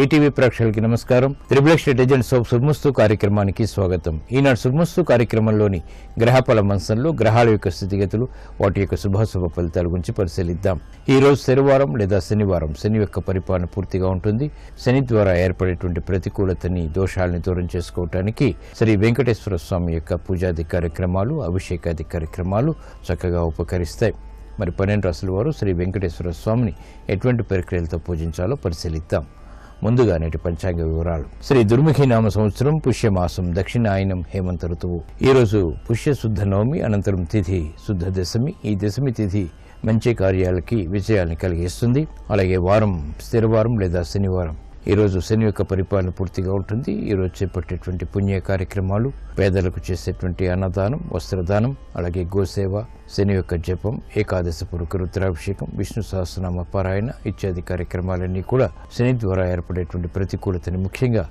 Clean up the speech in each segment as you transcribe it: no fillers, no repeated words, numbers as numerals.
ETV ప్రేక్షకులకి నమస్కారం. Triple estate agents of శుభమస్తు కార్యక్రమానికి స్వాగతం. ఈనాడు శుభమస్తు కార్యక్రమంలోని గ్రహఫల మంచంలో గ్రహాల యొక్క స్థితిగతులు, వాటి యొక్క శుభాశుభ ఫలితాల గురించి పరిశీలిద్దాం. ఈ రోజు శనివారం లేదా శనివారం శని యొక్క పరిపాలన పూర్తిగా ఉంటుంది. శని ద్వారా ఏర్పడేటువంటి ప్రతికూలతని, దోషాలని దూరం చేసుకోవటానికి శ్రీ వెంకటేశ్వర స్వామి యొక్క పూజాది కార్యక్రమాలు, అభిషేకాది కార్యక్రమాలు చక్కగా ఉపకరిస్తాయి. మరి 12 రాశుల వారు శ్రీ వెంకటేశ్వర స్వామిని ఎటువంటి ప్రక్రియలతో పూజించాలో పరిశీలిద్దాం. ముందుగా నేటి పంచాంగ వివరాలు. శ్రీ దుర్ముఖి నామ సంవత్సరం పుష్యమాసం దక్షిణాయనం హేమంత ఋతువు. ఈ రోజు పుష్య శుద్ధ నవమి, అనంతరం తిథి శుద్ధ దశమి. ఈ దశమి తిథి మంచి కార్యాలకి విజయాన్ని కలిగిస్తుంది. అలాగే వారం స్థిరవారం లేదా శనివారం. ఈ రోజు శని యొక్క పరిపాలన పూర్తిగా ఉంటుంది. ఈ రోజు చేపట్టేటువంటి పుణ్య కార్యక్రమాలు, పేదలకు చేసేటువంటి అన్నదానం, వస్త్రదానం, అలాగే గోసేవ, శని యొక్క జపం, ఏకాదశి పురుక రుద్రాభిషేకం, విష్ణు సహస్రనామ పారాయణ ఇత్యాది కార్యక్రమాలన్నీ కూడా శని ద్వారా ఏర్పడేటువంటి ప్రతికూలతని, ముఖ్యంగా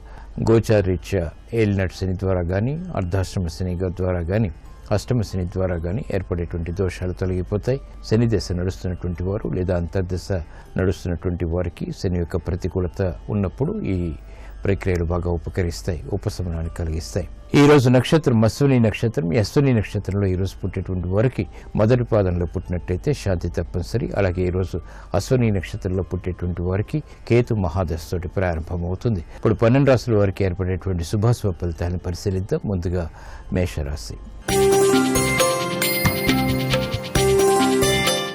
గోచారీత్యా ఏలినట్ శని ద్వారా గాని, అర్ధాశ్రమ శని ద్వారా గాని, అష్టమ శని ద్వారా గాని ఏర్పడేటువంటి దోషాలు తొలగిపోతాయి. శని దశ నడుస్తున్నటువంటి వారు లేదా అంతర్దశ నడుస్తున్నటువంటి వారికి శని యొక్క ప్రతికూలత ఉన్నప్పుడు ఈ ప్రక్రియలు బాగా ఉపకరిస్తాయి, ఉపశమనాన్ని కలిగిస్తాయి. ఈ రోజు నక్షత్రం అశ్విని నక్షత్రం. ఈ అశ్విని నక్షత్రంలో ఈ రోజు పుట్టేటువంటి వారికి మొదటి పాదంలో పుట్టినట్టయితే శాంతి తప్పనిసరి. అలాగే ఈ రోజు అశ్విని నక్షత్రంలో పుట్టేటువంటి వారికి కేతు మహాదశతోటి ప్రారంభమవుతుంది. ఇప్పుడు 12 రాశుల వారికి ఏర్పడేటువంటి శుభాశుభ ఫలితాలను పరిశీలిద్దాం. ముందుగా మేషరాశి.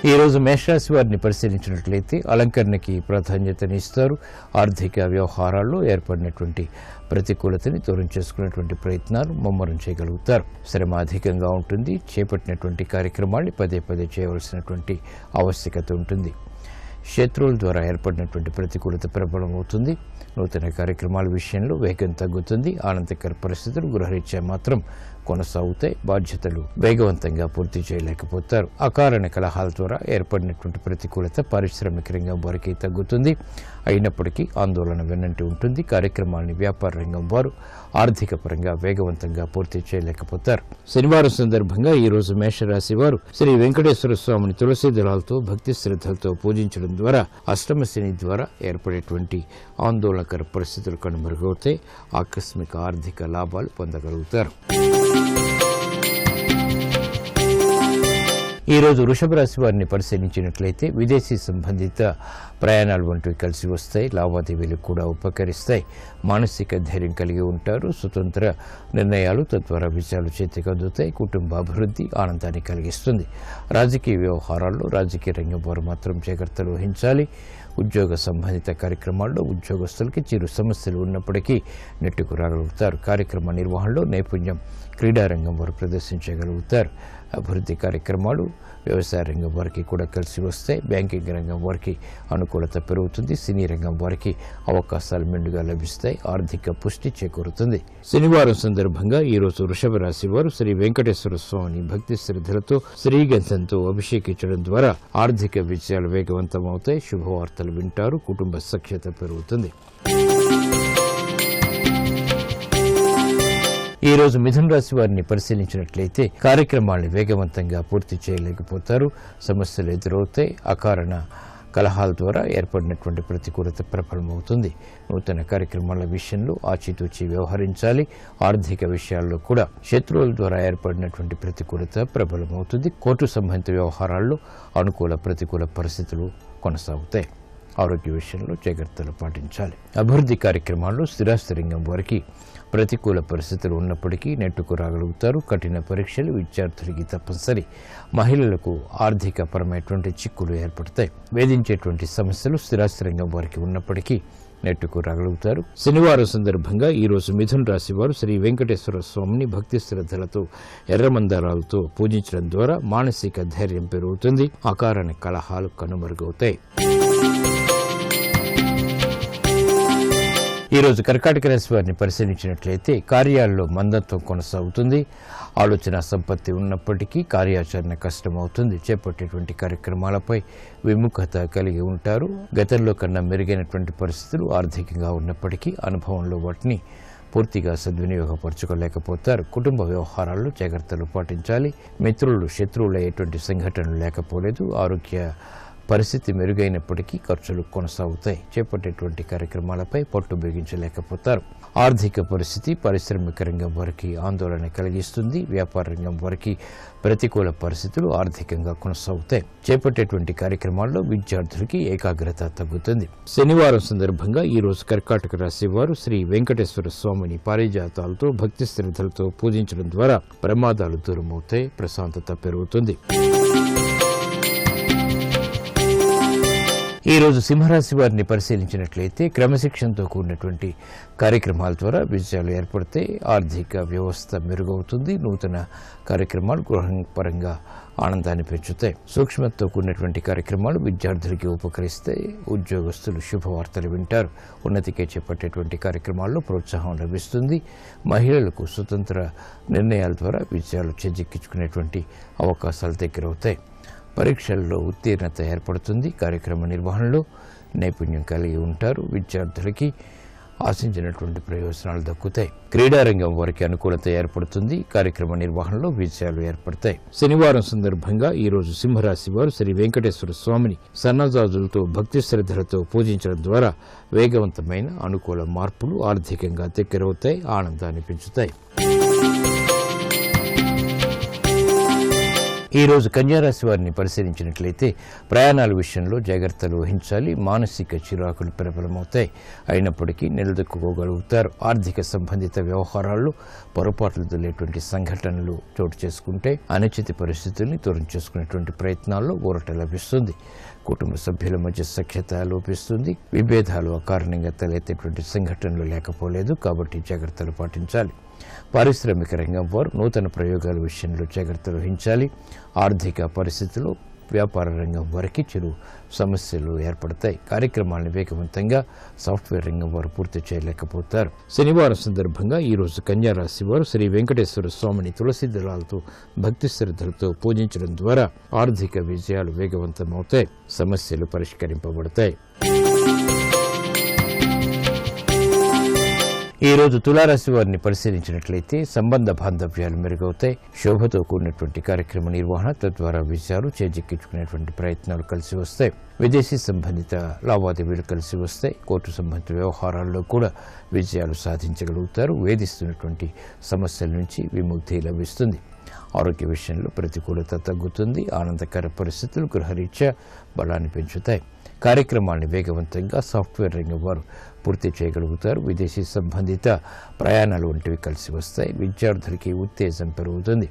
ఈ రోజు మేషరాశి వారిని పరిశీలించినట్లయితే అలంకరణకి ప్రాధాన్యతనిస్తారు. ఆర్థిక వ్యవహారాల్లో ఏర్పడినటువంటి ప్రతికూలతని దూరం చేసుకునేటువంటి ప్రయత్నాలు ముమ్మరం చేయగలుగుతారు. శ్రమ అధికంగా ఉంటుంది. చేపట్టినటువంటి కార్యక్రమాన్ని పదే పదే చేయవలసినటువంటి ఆవశ్యకత ఉంటుంది. శత్రువుల ద్వారా ఏర్పడినటువంటి ప్రతికూలత ప్రబలమవుతుంది. నూతన కార్యక్రమాల విషయంలో వేగం తగ్గుతుంది. ఆనందకర పరిస్థితులు గృహరీత్యా మాత్రం కొనసాగుతాయి. బాధ్యతలు వేగవంతంగా పూర్తి చేయలేకపోతారు. అకారణ కలహాల ద్వారా ఏర్పడినటువంటి ప్రతికూలత పారిశ్రామిక రంగం వారికి తగ్గుతుంది. అయినప్పటికీ ఆందోళన వెన్నంటి ఉంటుంది. కార్యక్రమాన్ని వ్యాపార రంగం వారు ఆర్థిక పరంగా వేగవంతంగా పూర్తి చేయలేకపోతారు. శనివారం సందర్భంగా ఈ రోజు మేషరాశి వారు శ్రీ వెంకటేశ్వర స్వామిని తులసి దళాలతో భక్తి శ్రద్ధలతో పూజించడం ద్వారా అష్టమ శని ద్వారా ఏర్పడేటువంటి ఆందోళనకర పరిస్థితులు కనుమరుగవుతాయి. ఆకస్మిక ఆర్థిక లాభాలు పొందగలుగుతారు. ఈ రోజు వృషభ రాశి వారిని పరిశీలించినట్లయితే విదేశీ సంబంధిత ప్రయాణాలు వంటివి కలిసి వస్తాయి. లావాదేవీలు కూడా ఉపకరిస్తాయి. మానసిక ధైర్యం కలిగి ఉంటారు. స్వతంత్ర నిర్ణయాలు తద్వారా విజయాలు చేతికి అందుతాయి. కుటుంబ అభివృద్ధి ఆనందాన్ని కలిగిస్తుంది. రాజకీయ వ్యవహారాల్లో రాజకీయ రంగం వారు మాత్రం జాగ్రత్తలు వహించాలి. ఉద్యోగ సంబంధిత కార్యక్రమాల్లో ఉద్యోగస్తులకి చిరు సమస్యలు ఉన్నప్పటికీ నెట్టుకు రాగలుగుతారు. కార్యక్రమ నిర్వహణలో నైపుణ్యం క్రీడారంగం వారు ప్రదర్శించగలుగుతారు. అభివృద్ధి కార్యక్రమాలు వ్యవసాయ రంగం వారికి కూడా కలిసి వస్తాయి. బ్యాంకింగ్ రంగం వారికి అనుకూలత పెరుగుతుంది. సినీ రంగం వారికి అవకాశాలు మెండుగా లభిస్తాయి. ఆర్థిక పుష్టి చేకూరుతుంది. శనివారం సందర్భంగా ఈ రోజు వృషభ రాశి వారు శ్రీ వెంకటేశ్వర స్వామిని భక్తి శ్రద్ధలతో శ్రీగంధంతో అభిషేకించడం ద్వారా ఆర్థిక విజయాలు వేగవంతమవుతాయి. శుభవార్తలు వింటారు. కుటుంబ సఖ్యత పెరుగుతుంది. ఈ రోజు మిథున రాశి వారిని పరిశీలించినట్లయితే కార్యక్రమాలను వేగవంతంగా పూర్తి చేయలేకపోతారు. సమస్యలు ఎదురవుతాయి. అకారణ కలహాల ద్వారా ఏర్పడినటువంటి ప్రతికూలత ప్రబలమవుతుంది. నూతన కార్యక్రమాల విషయంలో ఆచితూచి వ్యవహరించాలి. ఆర్థిక విషయాల్లో కూడా శత్రువుల ద్వారా ఏర్పడినటువంటి ప్రతికూలత ప్రబలమవుతుంది. కోర్టు సంబంధిత వ్యవహారాల్లో అనుకూల ప్రతికూల పరిస్థితులు కొనసాగుతాయి. ఆరోగ్య విషయంలో జాగ్రత్తలు పాటించాలి. అభివృద్ధి కార్యక్రమాల్లో స్థిరాస్తి రంగం వారికి ప్రతికూల పరిస్థితులు ఉన్నప్పటికీ నెట్టుకు రాగలుగుతారు. కఠిన పరీక్షలు విద్యార్థులకి తప్పనిసరి. మహిళలకు ఆర్థిక పరమైనటువంటి చిక్కులు ఏర్పడతాయి. వేధించేటువంటి సమస్యలు స్థిరాస్తి రంగం వారికి ఉన్నప్పటికీ నెట్టుకు రాగలుగుతారు. శనివారం సందర్భంగా ఈ రోజు మిథున రాశి వారు శ్రీ వెంకటేశ్వర స్వామిని భక్తి శ్రద్ధలతో ఎర్రమందారాలతో పూజించడం ద్వారా మానసిక ధైర్యం పెరుగుతుంది. అకారణ కలహాలు కనుమరుగవుతాయి. ఈ రోజు కర్కాటక రాశి వారిని పరిశీలించినట్లయితే కార్యాల్లో మందత్వం కొనసాగుతుంది. ఆలోచన సంపత్తి ఉన్నప్పటికీ కార్యాచరణ కష్టమవుతుంది. చేపట్టేటువంటి కార్యక్రమాలపై విముఖత కలిగి ఉంటారు. గతంలో కన్నా మెరుగైనటువంటి పరిస్థితులు ఆర్థికంగా ఉన్నప్పటికీ అనుభవంలో వాటిని పూర్తిగా సద్వినియోగపరచుకోలేకపోతారు. కుటుంబ వ్యవహారాల్లో జాగ్రత్తలు పాటించాలి. మిత్రులు శత్రువులు అయ్యేటువంటి సంఘటనలు లేకపోలేదు. ఆరోగ్య పరిస్థితి మెరుగైనప్పటికీ ఖర్చులు కొనసాగుతాయి. చేపట్టేటువంటి కార్యక్రమాలపై పట్టు బిగించలేకపోతారు. ఆర్థిక పరిస్థితి పారిశ్రామిక రంగం వారికి ఆందోళన కలిగిస్తుంది. వ్యాపార రంగం వారికి ప్రతికూల పరిస్థితులు ఆర్థికంగా కొనసాగుతాయి. చేపట్టేటువంటి కార్యక్రమాల్లో విద్యార్థులకి ఏకాగ్రత తగ్గుతుంది. శనివారం సందర్భంగా ఈ రోజు కర్కాటక రాశి వారు శ్రీ వెంకటేశ్వర స్వామిని పారిజాతాలతో భక్తి శ్రద్ధలతో పూజించడం ద్వారా ప్రమాదాలు దూరమవుతాయి, ప్రశాంతత పెరుగుతుంది. ఈ రోజు సింహరాశి వారిని పరిశీలించినట్లయితే క్రమశిక్షణతో కూడినటువంటి కార్యక్రమాల ద్వారా విజయాలు ఏర్పడతాయి. ఆర్థిక వ్యవస్థ మెరుగవుతుంది. నూతన కార్యక్రమాలు గృహపరంగా ఆనందాన్ని పెంచుతాయి. సూక్ష్మతతో కూడినటువంటి కార్యక్రమాలు విద్యార్థులకి ఉపకరిస్తాయి. ఉద్యోగస్తులు శుభవార్తలు వింటారు. ఉన్నతికే చేపట్టేటువంటి కార్యక్రమాల్లో ప్రోత్సాహం లభిస్తుంది. మహిళలకు స్వతంత్ర నిర్ణయాల ద్వారా విజయాలు చేజిక్కించుకునేటువంటి అవకాశాలు దగ్గరవుతాయి. పరీక్షల్లో ఉత్తీర్ణత ఏర్పడుతుంది. కార్యక్రమ నిర్వహణలో నైపుణ్యం కలిగి ఉంటారు. విద్యార్థులకి ఆశించినటువంటి ప్రయోజనాలు దక్కుతాయి. క్రీడారంగం వారికి అనుకూలత ఏర్పడుతుంది. కార్యక్రమ నిర్వహణలో విజయాలు ఏర్పడతాయి. శనివారం సందర్భంగా ఈ రోజు సింహరాశి వారు శ్రీ వెంకటేశ్వర స్వామిని సన్నజాజులతో భక్తి శ్రద్ధలతో పూజించడం ద్వారా వేగవంతమైన అనుకూల మార్పులు ఆర్థికంగా దగ్గరవుతాయి, ఆనందాన్ని పెంచుతాయి. ఈ రోజు కన్యారాశి వారిని పరిశీలించినట్లయితే ప్రయాణాల విషయంలో జాగ్రత్తలు వహించాలి. మానసిక చిరాకులు ప్రబలమవుతాయి. అయినప్పటికీ నిలదొక్కుకోగలుగుతారు. ఆర్థిక సంబంధిత వ్యవహారాల్లో పొరపాట్లు తెలియటువంటి సంఘటనలు చోటు చేసుకుంటే అనుచిత పరిస్థితుల్ని దూరం చేసుకునేటువంటి ప్రయత్నాల్లో ఊరట లభిస్తుంది. కుటుంబ సభ్యుల మధ్య సఖ్యత లోపిస్తుంది. విభేదాలు అకారణంగా తలెత్తేటువంటి సంఘటనలు లేకపోలేదు, కాబట్టి జాగ్రత్తలు పాటించాలి. పారిశ్రామిక రంగం వారు నూతన ప్రయోగాల విషయంలో జాగ్రత్తలు వహించాలి. ఆర్థిక పరిస్థితుల్లో వ్యాపార రంగం వారికి చిరు సమస్యలు ఏర్పడతాయి. కార్యక్రమాలను వేగవంతంగా సాఫ్ట్వేర్ రంగం వారు పూర్తి చేయలేకపోతారు. శనివారం సందర్భంగా ఈ రోజు కన్యారాశి వారు శ్రీ వెంకటేశ్వర స్వామిని తులసి దళాలతో భక్తి శ్రద్ధలతో పూజించడం ద్వారా ఆర్థిక విజయాలు వేగవంతమవుతాయి, సమస్యలు పరిష్కరింపబడతాయి. ఈ రోజు తులారాశి వారిని పరిశీలించినట్లయితే సంబంధ బాంధవ్యాలు మెరుగవుతాయి. శోభతో కూడినటువంటి కార్యక్రమ నిర్వహణ తద్వారా విజయాలు చేజిక్కించుకునేటువంటి ప్రయత్నాలు కలిసి వస్తాయి. విదేశీ సంబంధిత లావాదేవీలు కలిసి వస్తాయి. కోర్టు సంబంధిత వ్యవహారాల్లో కూడా విజయాలు సాధించగలుగుతారు. వేధిస్తున్నటువంటి సమస్యల నుంచి విముక్తి లభిస్తుంది. ఆరోగ్య విషయంలో ప్రతికూలత తగ్గుతుంది. ఆనందకర పరిస్థితులు గృహరీత్యా బలాన్ని పెంచుతాయి. కార్యక్రమాన్ని వేగవంతంగా సాఫ్ట్వేర్ రంగం వారు పూర్తి చేయగలుగుతారు. విదేశీ సంబంధిత ప్రయాణాలు వంటివి కలిసి వస్తాయి. విద్యార్థులకి ఉత్తేజం పెరుగుతుంది.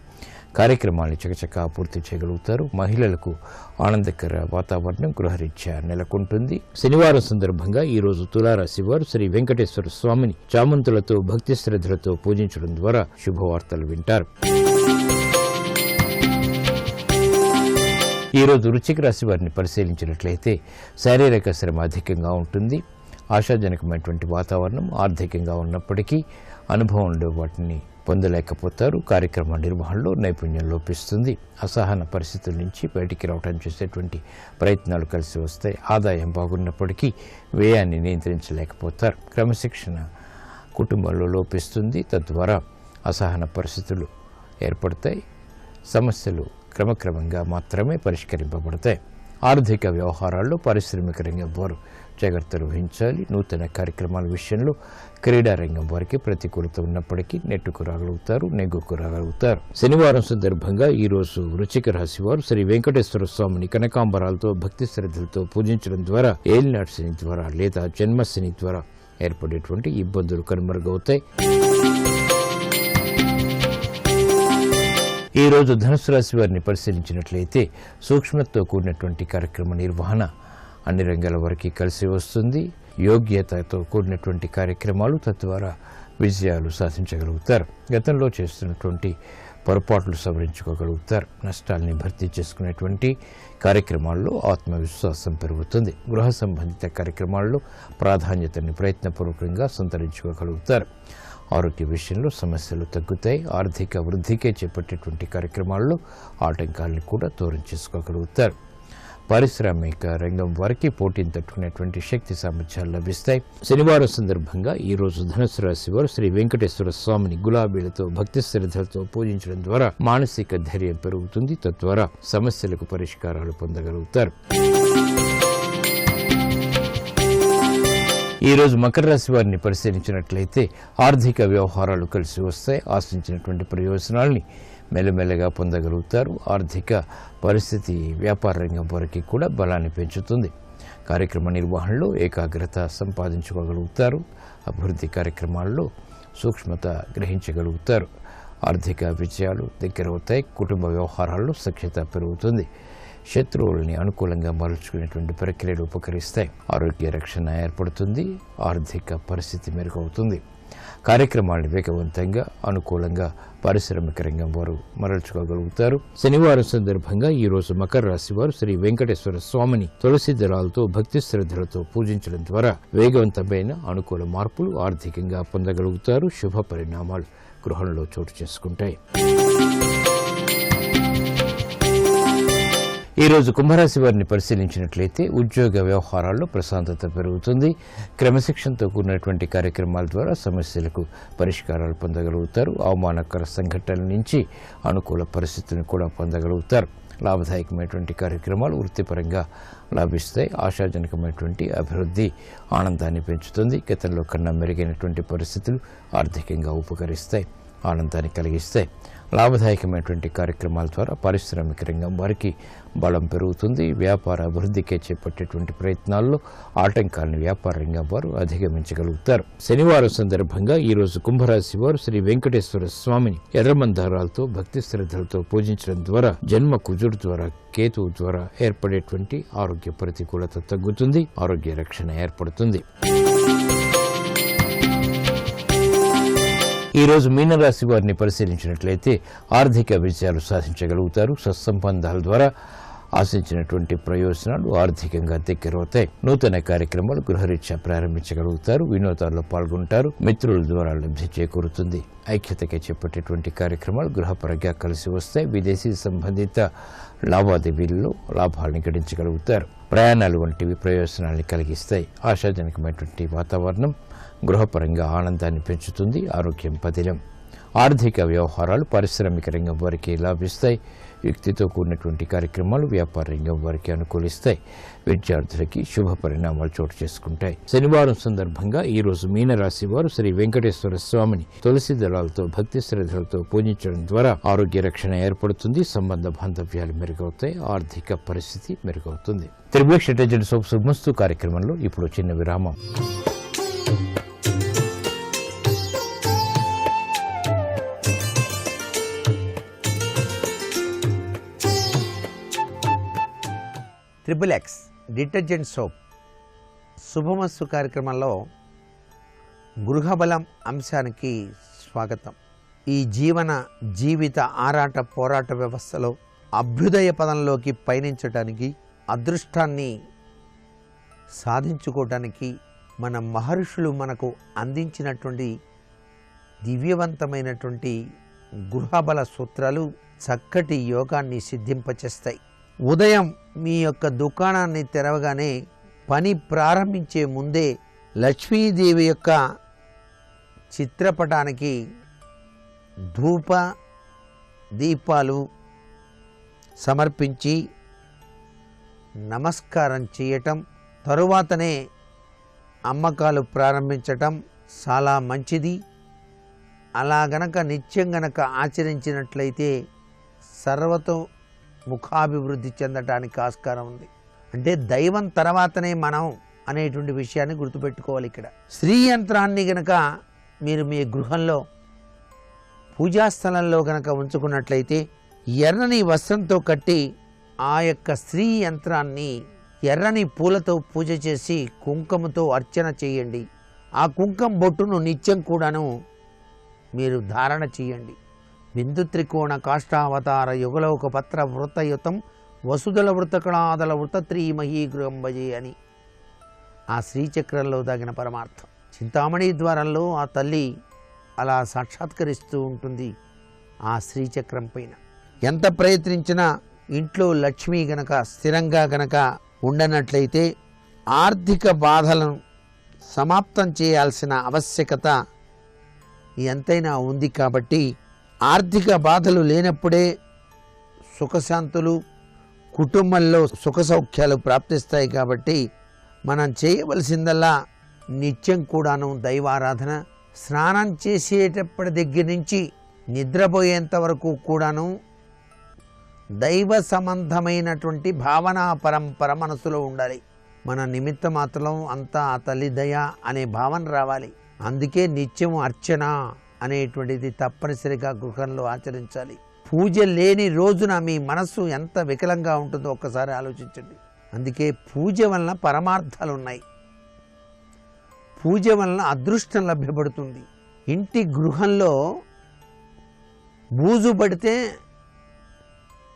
కార్యక్రమాన్ని చకచకా పూర్తి చేయగలుగుతారు. మహిళలకు ఆనందకర వాతావరణం గృహరీత్యా నెలకొంటుంది. శనివారం సందర్భంగా ఈ రోజు తులారాశి వారు శ్రీ వెంకటేశ్వర స్వామిని చామంతులతో భక్తి శ్రద్ధలతో పూజించడం ద్వారా శుభవార్తలు వింటారు. ఈ రోజు వృశ్చిక రాశి వారిని పరిశీలించినట్లయితే శారీరక శ్రమ అధికంగా ఉంటుంది. ఆశాజనకమైనటువంటి వాతావరణం ఆర్థికంగా ఉన్నప్పటికీ అనుభవంలో వాటిని పొందలేకపోతారు. కార్యక్రమ నిర్వహణలో నైపుణ్యం లోపిస్తుంది. అసహన పరిస్థితుల నుంచి బయటికి రావడం చేసేటువంటి ప్రయత్నాలు కలిసి వస్తాయి. ఆదాయం బాగున్నప్పటికీ వ్యయాన్ని నియంత్రించలేకపోతారు. క్రమశిక్షణ కుటుంబంలో లోపిస్తుంది. తద్వారా అసహన పరిస్థితులు ఏర్పడతాయి. సమస్యలు క్రమక్రమంగా మాత్రమే పరిష్కరింపబడతాయి. ఆర్థిక వ్యవహారాల్లో పారిశ్రామిక రంగం వారు జాగ్రత్తలు వహించాలి. నూతన కార్యక్రమాల విషయంలో క్రీడా రంగం వారికి ప్రతికూలత ఉన్నప్పటికీ నెట్టుకు రాగలుగుతారు, నెగ్గుకు రాగలుగుతారు. శనివారం సందర్భంగా ఈ రోజు వృశ్చిక రాశి వారు శ్రీ వెంకటేశ్వర స్వామిని కనకాంబరాలతో భక్తి శ్రద్ధలతో పూజించడం ద్వారా ఏలినాటి శని ద్వారా లేదా జన్మశని ద్వారా ఏర్పడేటువంటి ఇబ్బందులు కనుమరుగవుతాయి. ఈ రోజు ధనుసు రాశి వారిని పరిశీలించినట్లయితే సూక్ష్మతతో కూడినటువంటి కార్యక్రమ నిర్వహణ అన్ని రంగాల వారికి కలిసి వస్తుంది. యోగ్యతతో కూడినటువంటి కార్యక్రమాలు తద్వారా విజయాలు సాధించగలుగుతారు. గతంలో చేస్తున్నటువంటి పొరపాట్లు సవరించుకోగలుగుతారు. నష్టాలని భర్తీ చేసుకునేటువంటి కార్యక్రమాల్లో ఆత్మవిశ్వాసం పెరుగుతుంది. గృహ సంబంధిత కార్యక్రమాల్లో ప్రాధాన్యతని ప్రయత్నపూర్వకంగా సంతరించుకోగలుగుతారు. ఆరోగ్య విషయంలో సమస్యలు తగ్గుతాయి. ఆర్థిక వృద్ధికే చేపట్టేటువంటి కార్యక్రమాల్లో ఆటంకాలను కూడా దూరం చేసుకోగలుగుతారు. పారిశ్రామిక రంగం వారికి పోటీని తట్టుకునేటువంటి శక్తి సామర్థ్యాలు లభిస్తాయి. శనివారం సందర్భంగా ఈ రోజు ధనుసు రాశి వారు శ్రీ వెంకటేశ్వర స్వామిని గులాబీలతో భక్తి శ్రద్ధలతో పూజించడం ద్వారా మానసిక ధైర్యం పెరుగుతుంది. తద్వారా సమస్యలకు పరిష్కారాలు పొందగలుగుతారు. ఈరోజు మకర రాశి వారిని పరిశీలించినట్లయితే ఆర్థిక వ్యవహారాలు కలిసి వస్తాయి. ఆశించినటువంటి ప్రయోజనాల్ని మెల్లమెల్లగా పొందగలుగుతారు. ఆర్థిక పరిస్థితి వ్యాపార రంగం వరకు కూడా బలాన్ని పెంచుతుంది. కార్యక్రమ నిర్వహణలో ఏకాగ్రత సంపాదించుకోగలుగుతారు. అభివృద్ధి కార్యక్రమాల్లో సూక్ష్మత గ్రహించగలుగుతారు. ఆర్థిక విజయాలు దగ్గరవుతాయి. కుటుంబ వ్యవహారాల్లో సఖ్యత పెరుగుతుంది. శత్రువుల్ని అనుకూలంగా మలుచుకునేటువంటి ప్రక్రియలు ఉపకరిస్తాయి. ఆరోగ్య రక్షణ ఏర్పడుతుంది. ఆర్థిక పరిస్థితి మెరుగవుతుంది. కార్యక్రమాలను వేగవంతంగా అనుకూలంగా పారిశ్రామిక రంగం వారు మరల్చుకోగలుగుతారు. శనివారం సందర్భంగా ఈరోజు మకర రాశి వారు శ్రీ వెంకటేశ్వర స్వామిని తులసి దళాలతో భక్తి శ్రద్ధలతో పూజించడం ద్వారా వేగవంతమైన అనుకూల మార్పులు ఆర్థికంగా పొందగలుగుతారు. శుభ పరిణామాలు గృహంలో చోటు చేసుకుంటాయి. ఈరోజు కుంభరాశి వారిని పరిశీలించినట్లయితే ఉద్యోగ వ్యవహారాల్లో ప్రశాంతత పెరుగుతుంది. క్రమశిక్షణతో కూడినటువంటి కార్యక్రమాల ద్వారా సమస్యలకు పరిష్కారాలు పొందగలుగుతారు. అవమానకర సంఘటనల నుంచి అనుకూల పరిస్థితులను కూడా పొందగలుగుతారు. లాభదాయకమైనటువంటి కార్యక్రమాలు వృత్తిపరంగా లాభిస్తాయి. ఆశాజనకమైనటువంటి అభివృద్ధి ఆనందాన్ని పెంచుతుంది. గతంలో కన్నా మెరుగైనటువంటి పరిస్థితులు ఆర్థికంగా ఉపకరిస్తాయి, ఆనందాన్ని కలిగిస్తాయి. లాభదాయకమైనటువంటి కార్యక్రమాల ద్వారా పారిశ్రామిక రంగం వారికి బలం పెరుగుతుంది. వ్యాపార అభివృద్ధికే చేపట్టేటువంటి ప్రయత్నాల్లో ఆటంకాలను వ్యాపార రంగం వారు అధిగమించగలుగుతారు. శనివారం సందర్భంగా ఈరోజు కుంభరాశి వారు శ్రీ వెంకటేశ్వర స్వామిని ఎర్రమందారాలతో భక్తి శ్రద్ధలతో పూజించడం ద్వారా జన్మ కుజుడు ద్వారా కేతువు ద్వారా ఏర్పడేటువంటి ఆరోగ్య ప్రతికూలత తగ్గుతుంది. ఆరోగ్య రక్షణ ఏర్పడుతుంది. ఈరోజు మీనరాశి వారిని పరిశీలించినట్లయితే ఆర్థిక విజయాలు సాధించగలుగుతారు. సత్సంబంధాల ద్వారా ఆశించినటువంటి ప్రయోజనాలు ఆర్థికంగా దగ్గరవుతాయి. నూతన కార్యక్రమాలు గృహరీత్యా ప్రారంభించగలుగుతారు. వినోదాల్లో పాల్గొంటారు. మిత్రుల ద్వారా లబ్ధి చేకూరుతుంది. ఐక్యతగా చేపట్టేటువంటి కార్యక్రమాలు గృహపరంగా కలిసి వస్తాయి. విదేశీ సంబంధిత లావాదేవీల్లో లాభాలను గడించగలుగుతారు. ప్రయాణాలు వంటివి ప్రయోజనాన్ని కలిగిస్తాయి. ఆశాజనకమైనటువంటి వాతావరణం గృహపరంగా ఆనందాన్ని పెంచుతుంది. ఆరోగ్యం పదిలం. ఆర్థిక వ్యవహారాలు పారిశ్రామిక రంగం వారికి లాభిస్తాయి. యుక్తితో కూడినటువంటి కార్యక్రమాలు వ్యాపార రంగం వారికి అనుకూలిస్తాయి. విద్యార్థులకి శుభ పరిణామాలు చోటు చేసుకుంటాయి. శనివారం సందర్భంగా ఈరోజు మీనరాశి వారు శ్రీ వెంకటేశ్వర స్వామిని తులసి దళాలతో భక్తి శ్రద్ధలతో పూజించడం ద్వారా ఆరోగ్య రక్షణ ఏర్పడుతుంది. సంబంధ బాంధవ్యాలు మెరుగవుతాయి. ఆర్థిక పరిస్థితి మెరుగవుతుంది. త్రిభువన్ స్ట్రాటజీస్ ఆఫ్ శుభమస్తు కార్యక్రమంలో ఇప్పుడు చిన్న విరామం. XXX డిటర్జెంట్ సోప్ శుభమస్తు కార్యక్రమంలో గృహబలం అంశానికి స్వాగతం. ఈ జీవిత ఆరాట పోరాట వ్యవస్థలో అభ్యుదయ పదంలోకి పయనించడానికి, అదృష్టాన్ని సాధించుకోవటానికి మన మహర్షులు మనకు అందించినటువంటి దివ్యవంతమైనటువంటి గృహబల సూత్రాలు చక్కటి యోగాన్ని సిద్ధింపచేస్తాయి. ఉదయం మీ యొక్క దుకాణాన్ని తెరవగానే పని ప్రారంభించే ముందే లక్ష్మీదేవి యొక్క చిత్రపటానికి ధూప దీపాలు సమర్పించి నమస్కారం చేయటం, తరువాతనే అమ్మకాలు ప్రారంభించటం చాలా మంచిది. అలా గనక నిత్యం గనక ఆచరించినట్లయితే సర్వతో ముఖాభివృద్ధి చెందటానికి ఆస్కారం ఉంది. అంటే దైవం తర్వాతనే మనం అనేటువంటి విషయాన్ని గుర్తుపెట్టుకోవాలి. ఇక్కడ స్త్రీ యంత్రాన్ని గనక మీరు మీ గృహంలో పూజాస్థలంలో గనక ఉంచుకున్నట్లయితే ఎర్రని వస్త్రంతో కట్టి ఆ యొక్క స్త్రీ యంత్రాన్ని ఎర్రని పూలతో పూజ చేసి కుంకుమతో అర్చన చేయండి. ఆ కుంకుమ బొట్టును నిత్యం కూడాను మీరు ధారణ చేయండి. బిందు త్రికోణ కాష్టావతార యుగలోక పత్ర వృత్తయుతం వసుదల వృత్తకళాదల వృత్తత్రీమహీ గృహం భజే అని ఆ శ్రీచక్రంలో తగిన పరమార్థం. చింతామణి ద్వారంలో ఆ తల్లి అలా సాక్షాత్కరిస్తూ ఉంటుంది. ఆ శ్రీచక్రం పైన ఎంత ప్రయత్నించినా ఇంట్లో లక్ష్మి గనక స్థిరంగా గనక ఉండనట్లయితే ఆర్థిక బాధలను సమాప్తం చేయాల్సిన ఆవశ్యకత ఎంతైనా ఉంది. కాబట్టి ఆర్థిక బాధలు లేనప్పుడే సుఖశాంతులు, కుటుంబంలో సుఖ సౌఖ్యాలు ప్రాప్తిస్తాయి. కాబట్టి మనం చేయవలసిందల్లా నిత్యం కూడాను దైవారాధన, స్నానం చేసేటప్పటి దగ్గర నుంచి నిద్రపోయేంత వరకు కూడాను దైవ సంబంధమైనటువంటి భావనా పరంపర మనసులో ఉండాలి. మన నిమిత్త మాత్రం అంతా ఆ తల్లి దయ అనే భావన రావాలి. అందుకే నిత్యం అర్చన అనేటువంటిది తప్పనిసరిగా గృహంలో ఆచరించాలి. పూజ లేని రోజున మీ మనస్సు ఎంత వికలంగా ఉంటుందో ఒక్కసారి ఆలోచించండి. అందుకే పూజ వలన పరమార్థాలు ఉన్నాయి. పూజ వలన అదృష్టం లభ్యపడుతుంది. ఇంటి గృహంలో బూజు పడితే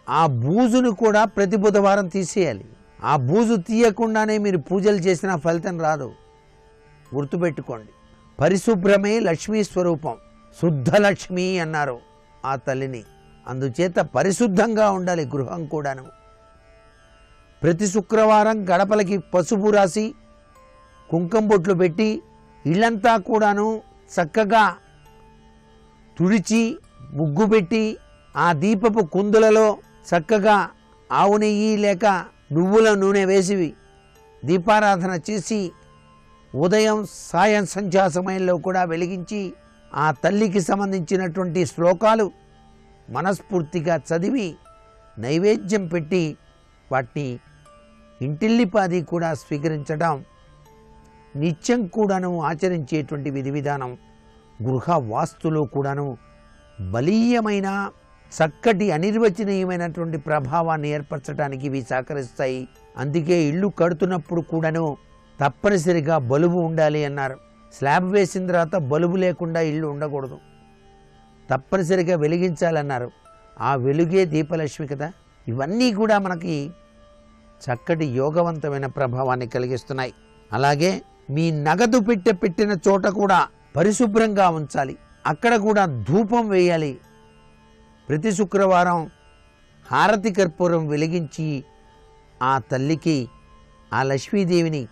ఆ బూజును కూడా ప్రతి బుధవారం తీసేయాలి. ఆ బూజు తీయకుండానే మీరు పూజలు చేసిన ఫలితం రాదు. గుర్తుపెట్టుకోండి. పరిశుభ్రమే లక్ష్మీ స్వరూపం. శుద్ధ లక్ష్మి అన్నారు ఆ తల్లిని. అందుచేత పరిశుద్ధంగా ఉండాలి గృహం కూడాను. ప్రతి శుక్రవారం గడపలకి పసుపు రాసి కుంకుమ బొట్లు పెట్టి ఇల్లంతా కూడాను చక్కగా తుడిచి ముగ్గు పెట్టి ఆ దీపపు కుందులలో చక్కగా ఆవు నెయ్యి లేక నువ్వుల నూనె వేసి దీపారాధన చేసి ఉదయం సాయం సంధ్యా సమయంలో కూడా వెలిగించి ఆ తల్లికి సంబంధించినటువంటి శ్లోకాలు మనస్ఫూర్తిగా చదివి నైవేద్యం పెట్టి వాటిని ఇంటిల్లిపాది కూడా స్వీకరించడం నిత్యం కూడాను ఆచరించేటువంటి విధి విధానం గృహ వాస్తులో కూడాను బలీయమైన చక్కటి అనిర్వచనీయమైనటువంటి ప్రభావాన్ని ఏర్పరచడానికి ఇవి సహకరిస్తాయి. అందుకే ఇల్లు కడుతున్నప్పుడు కూడాను తప్పనిసరిగా బలుబు ఉండాలి అన్నారు. స్లాబ్ వేసిన తర్వాత బలుబు లేకుండా ఇల్లు ఉండకూడదు, తప్పనిసరిగా వెలిగించాలన్నారు. ఆ వెలుగే దీపలక్ష్మి కదా. ఇవన్నీ కూడా మనకి చక్కటి యోగవంతమైన ప్రభావాన్ని కలిగిస్తున్నాయి. అలాగే మీ నగదు పెట్టిన చోట కూడా పరిశుభ్రంగా ఉంచాలి. అక్కడ కూడా ధూపం వేయాలి. ప్రతి శుక్రవారం హారతి కర్పూరం వెలిగించి ఆ తల్లికి, ఆ లక్ష్మీదేవిని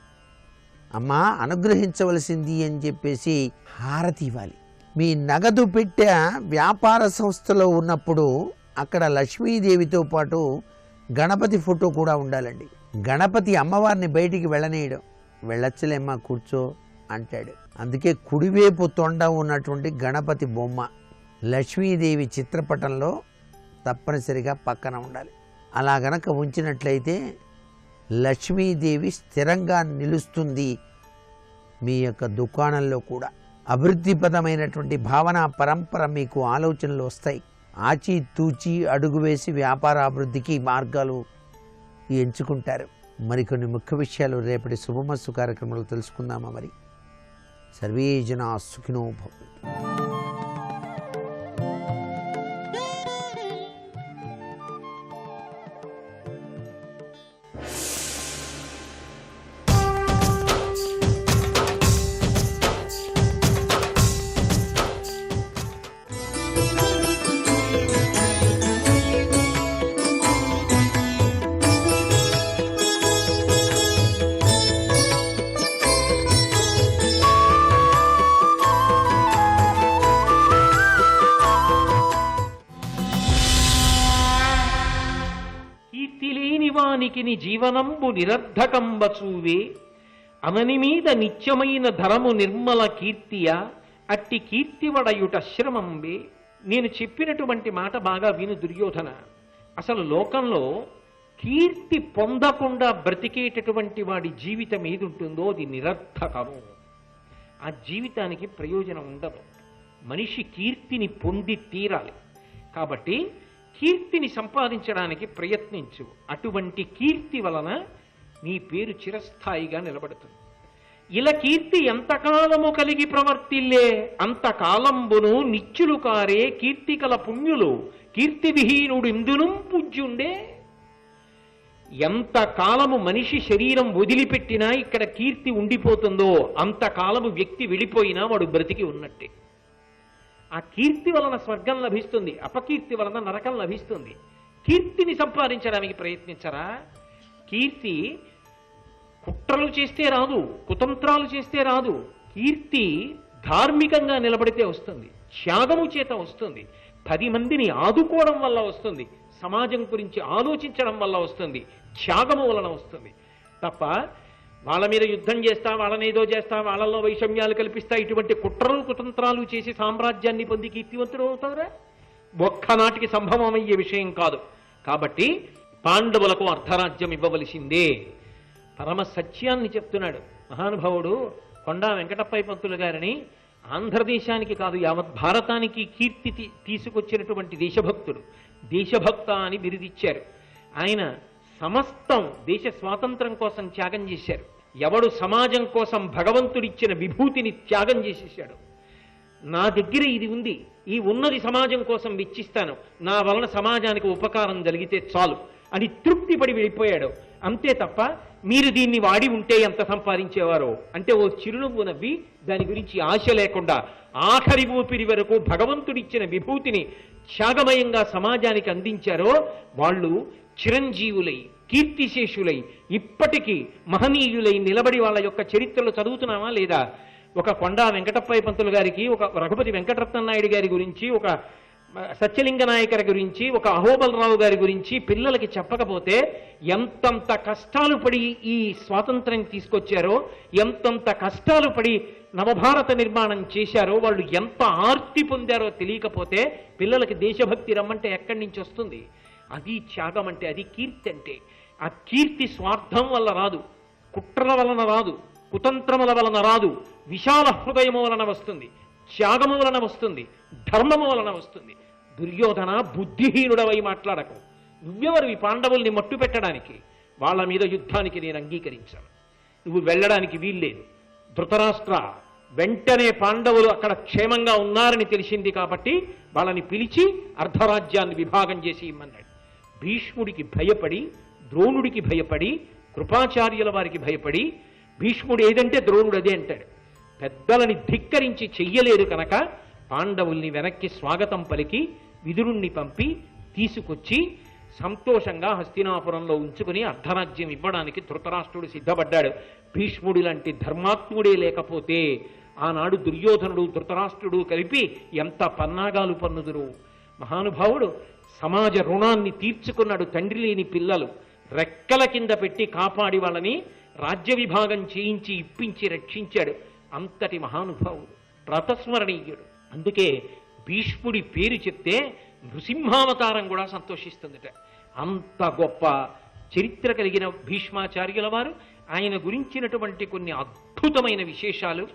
అమ్మా అనుగ్రహించవలసింది అని చెప్పేసి హారతి ఇవ్వాలి. మీ నగదు పెట్టే వ్యాపార సంస్థలో ఉన్నప్పుడు అక్కడ లక్ష్మీదేవితో పాటు గణపతి ఫోటో కూడా ఉండాలండి. గణపతి అమ్మవారిని బయటికి వెళ్ళనీయడం. వెళ్ళొచ్చలేమ్మా కూర్చో అంటాడు. అందుకే కుడివైపు తొండ ఉన్నటువంటి గణపతి బొమ్మ లక్ష్మీదేవి చిత్రపటంలో తప్పనిసరిగా పక్కన ఉండాలి. అలా గనక ఉంచినట్లయితే లక్ష్మీదేవి స్థిరంగా నిలుస్తుంది. మీ యొక్క దుకాణంలో కూడా అభివృద్ధిపదమైనటువంటి భావన పరంపర మీకు ఆలోచనలు వస్తాయి. ఆచి తూచి అడుగు వేసి వ్యాపార అభివృద్ధికి మార్గాలు ఎంచుకుంటారు. మరికొన్ని ముఖ్య విషయాలు రేపటి శుభమస్తు కార్యక్రమంలో తెలుసుకుందామా? మరి సర్వే జనా సుఖినో భవంతు. వానికిని జీవనంబు నిరర్ధకంబచూవే అనని మీద నిత్యమైన ధరము నిర్మల కీర్తియ అట్టి కీర్తివడయుట శ్రమంబే. నేను చెప్పినటువంటి మాట బాగా విను దుర్యోధన. అసలు లోకంలో కీర్తి పొందకుండా బ్రతికేటటువంటి వాడి జీవితం ఏది ఉంటుందో అది నిరర్ధకము. ఆ జీవితానికి ప్రయోజనం ఉండదు. మనిషి కీర్తిని పొంది తీరాలి. కాబట్టి కీర్తిని సంపాదించడానికి ప్రయత్నించు. అటువంటి కీర్తి వలన నీ పేరు చిరస్థాయిగా నిలబడుతుంది. ఇలా కీర్తి ఎంతకాలము కలిగి ప్రవర్తిల్లే అంతకాలంబును నిత్యులు కారే కీర్తికల పుణ్యులు కీర్తి విహీనుడు ఇందును పూజ్యుండే. ఎంతకాలము మనిషి శరీరం వదిలిపెట్టినా ఇక్కడ కీర్తి ఉండిపోతుందో అంతకాలము వ్యక్తి వెళ్ళిపోయినా వాడు బ్రతికి ఉన్నట్టే. ఆ కీర్తి వలన స్వర్గం లభిస్తుంది, అపకీర్తి వలన నరకం లభిస్తుంది. కీర్తిని సంపాదించడానికి ప్రయత్నించరా. కీర్తి కుట్రలు చేస్తే రాదు, కుతంత్రాలు చేస్తే రాదు. కీర్తి ధార్మికంగా నిలబడితే వస్తుంది, త్యాగము చేత వస్తుంది, 10 మందిని ఆదుకోవడం వల్ల వస్తుంది, సమాజం గురించి ఆలోచించడం వల్ల వస్తుంది, త్యాగము వలన వస్తుంది. తప్ప వాళ్ళ మీద యుద్ధం చేస్తా, వాళ్ళనేదో చేస్తా, వాళ్ళలో వైషమ్యాలు కల్పిస్తా, ఇటువంటి కుట్రలు కుతంత్రాలు చేసి సామ్రాజ్యాన్ని పొంది కీర్తివంతుడు అవుతారా? ఒక్కనాటికి సంభవమయ్యే విషయం కాదు. కాబట్టి పాండవులకు అర్ధరాజ్యం ఇవ్వవలసిందే. పరమ సత్యాన్ని చెప్తున్నాడు మహానుభావుడు కొండా వెంకటప్పయ్య పంతులు గారిని. ఆంధ్రదేశానికి కాదు, యావత్ భారతానికి కీర్తి తీసుకొచ్చినటువంటి దేశభక్తుడు. దేశభక్త అని బిరుదిచ్చారు. ఆయన సమస్తం దేశ స్వాతంత్రం కోసం త్యాగం చేశారు. ఎవడు సమాజం కోసం భగవంతుడిచ్చిన విభూతిని త్యాగం చేసేసాడు. నా దగ్గర ఇది ఉంది, ఈ ఉన్నది సమాజం కోసం వెచ్చిస్తాను, నా వలన సమాజానికి ఉపకారం జరిగితే చాలు అని తృప్తి పడి వెళ్ళిపోయాడు. అంతే తప్ప మీరు దీన్ని వాడి ఉంటే ఎంత సంపాదించేవారో అంటే ఓ చిరునవ్వు నవ్వి దాని గురించి ఆశ లేకుండా ఆఖరి ఊపిరి వరకు భగవంతుడిచ్చిన విభూతిని త్యాగమయంగా సమాజానికి అందించారో వాళ్ళు చిరంజీవులై, కీర్తిశేషులై, ఇప్పటికీ మహనీయులై నిలబడి వాళ్ళ యొక్క చరిత్రలు చదువుతున్నామా లేదా? ఒక కొండా వెంకటప్పయ్య పంతులు గారికి, ఒక రఘుపతి వెంకటరత్న నాయుడు గారి గురించి, ఒక సత్యలింగ నాయకర్ గురించి, ఒక అహోబలరావు గారి గురించి పిల్లలకి చెప్పకపోతే ఎంతంత కష్టాలు పడి ఈ స్వాతంత్రం తీసుకొచ్చారో, ఎంతంత కష్టాలు పడి నవభారత నిర్మాణం చేశారో, వాళ్ళు ఎంత ఆర్తి పొందారో తెలియకపోతే పిల్లలకి దేశభక్తి రమ్మంటే ఎక్కడి నుంచి వస్తుంది? అది త్యాగం అంటే, అది కీర్తి అంటే. ఆ కీర్తి స్వార్థం వల్ల రాదు, కుట్రల వలన రాదు, కుతంత్రముల వలన రాదు, విశాల హృదయము వలన వస్తుంది, త్యాగము వలన వస్తుంది, ధర్మము వలన వస్తుంది. దుర్యోధన, బుద్ధిహీనుడవై మాట్లాడకు. నువ్వెవరివి పాండవుల్ని మట్టు పెట్టడానికి? వాళ్ళ మీద యుద్ధానికి నేను అంగీకరించాను, నువ్వు వెళ్ళడానికి వీల్లేదు. ధృతరాష్ట్ర, వెంటనే పాండవులు అక్కడ క్షేమంగా ఉన్నారని తెలిసింది కాబట్టి వాళ్ళని పిలిచి అర్ధరాజ్యాన్ని విభాగం చేసి ఇమ్మన్నాడు. భీష్ముడికి భయపడి, ద్రోణుడికి భయపడి, కృపాచార్యుల వారికి భయపడి, భీష్ముడు ఏదంటే ద్రోణుడు అదే అంటాడు. పెద్దలని ధిక్కరించి చెయ్యలేదు కనుక పాండవుల్ని వెనక్కి స్వాగతం పలికి విదురుణ్ణి పంపి తీసుకొచ్చి సంతోషంగా హస్తినాపురంలో ఉంచుకుని అర్ధరాజ్యం ఇవ్వడానికి ధృతరాష్ట్రుడు సిద్ధపడ్డాడు. భీష్ముడి లాంటి ధర్మాత్ముడే లేకపోతే ఆనాడు దుర్యోధనుడు, ధృతరాష్ట్రుడు కలిపి ఎంత పన్నాగాలు పన్నుదురు. మహానుభావుడు సమాజ రుణాన్ని తీర్చుకున్నాడు. తండ్రి లేని పిల్లలు రెక్కల కింద పెట్టి కాపాడి వాళ్ళని రాజ్య విభాగం చేయించి ఇప్పించి రక్షించాడు. అంతటి మహానుభావుడు, రతస్మరణీయుడు. అందుకే భీష్ముడి పేరు చెప్తే నృసింహావతారం కూడా సంతోషిస్తుందట. అంత గొప్ప చరిత్ర కలిగిన భీష్మాచార్యుల వారు. ఆయన గురించినటువంటి కొన్ని అద్భుతమైన విశేషాలు.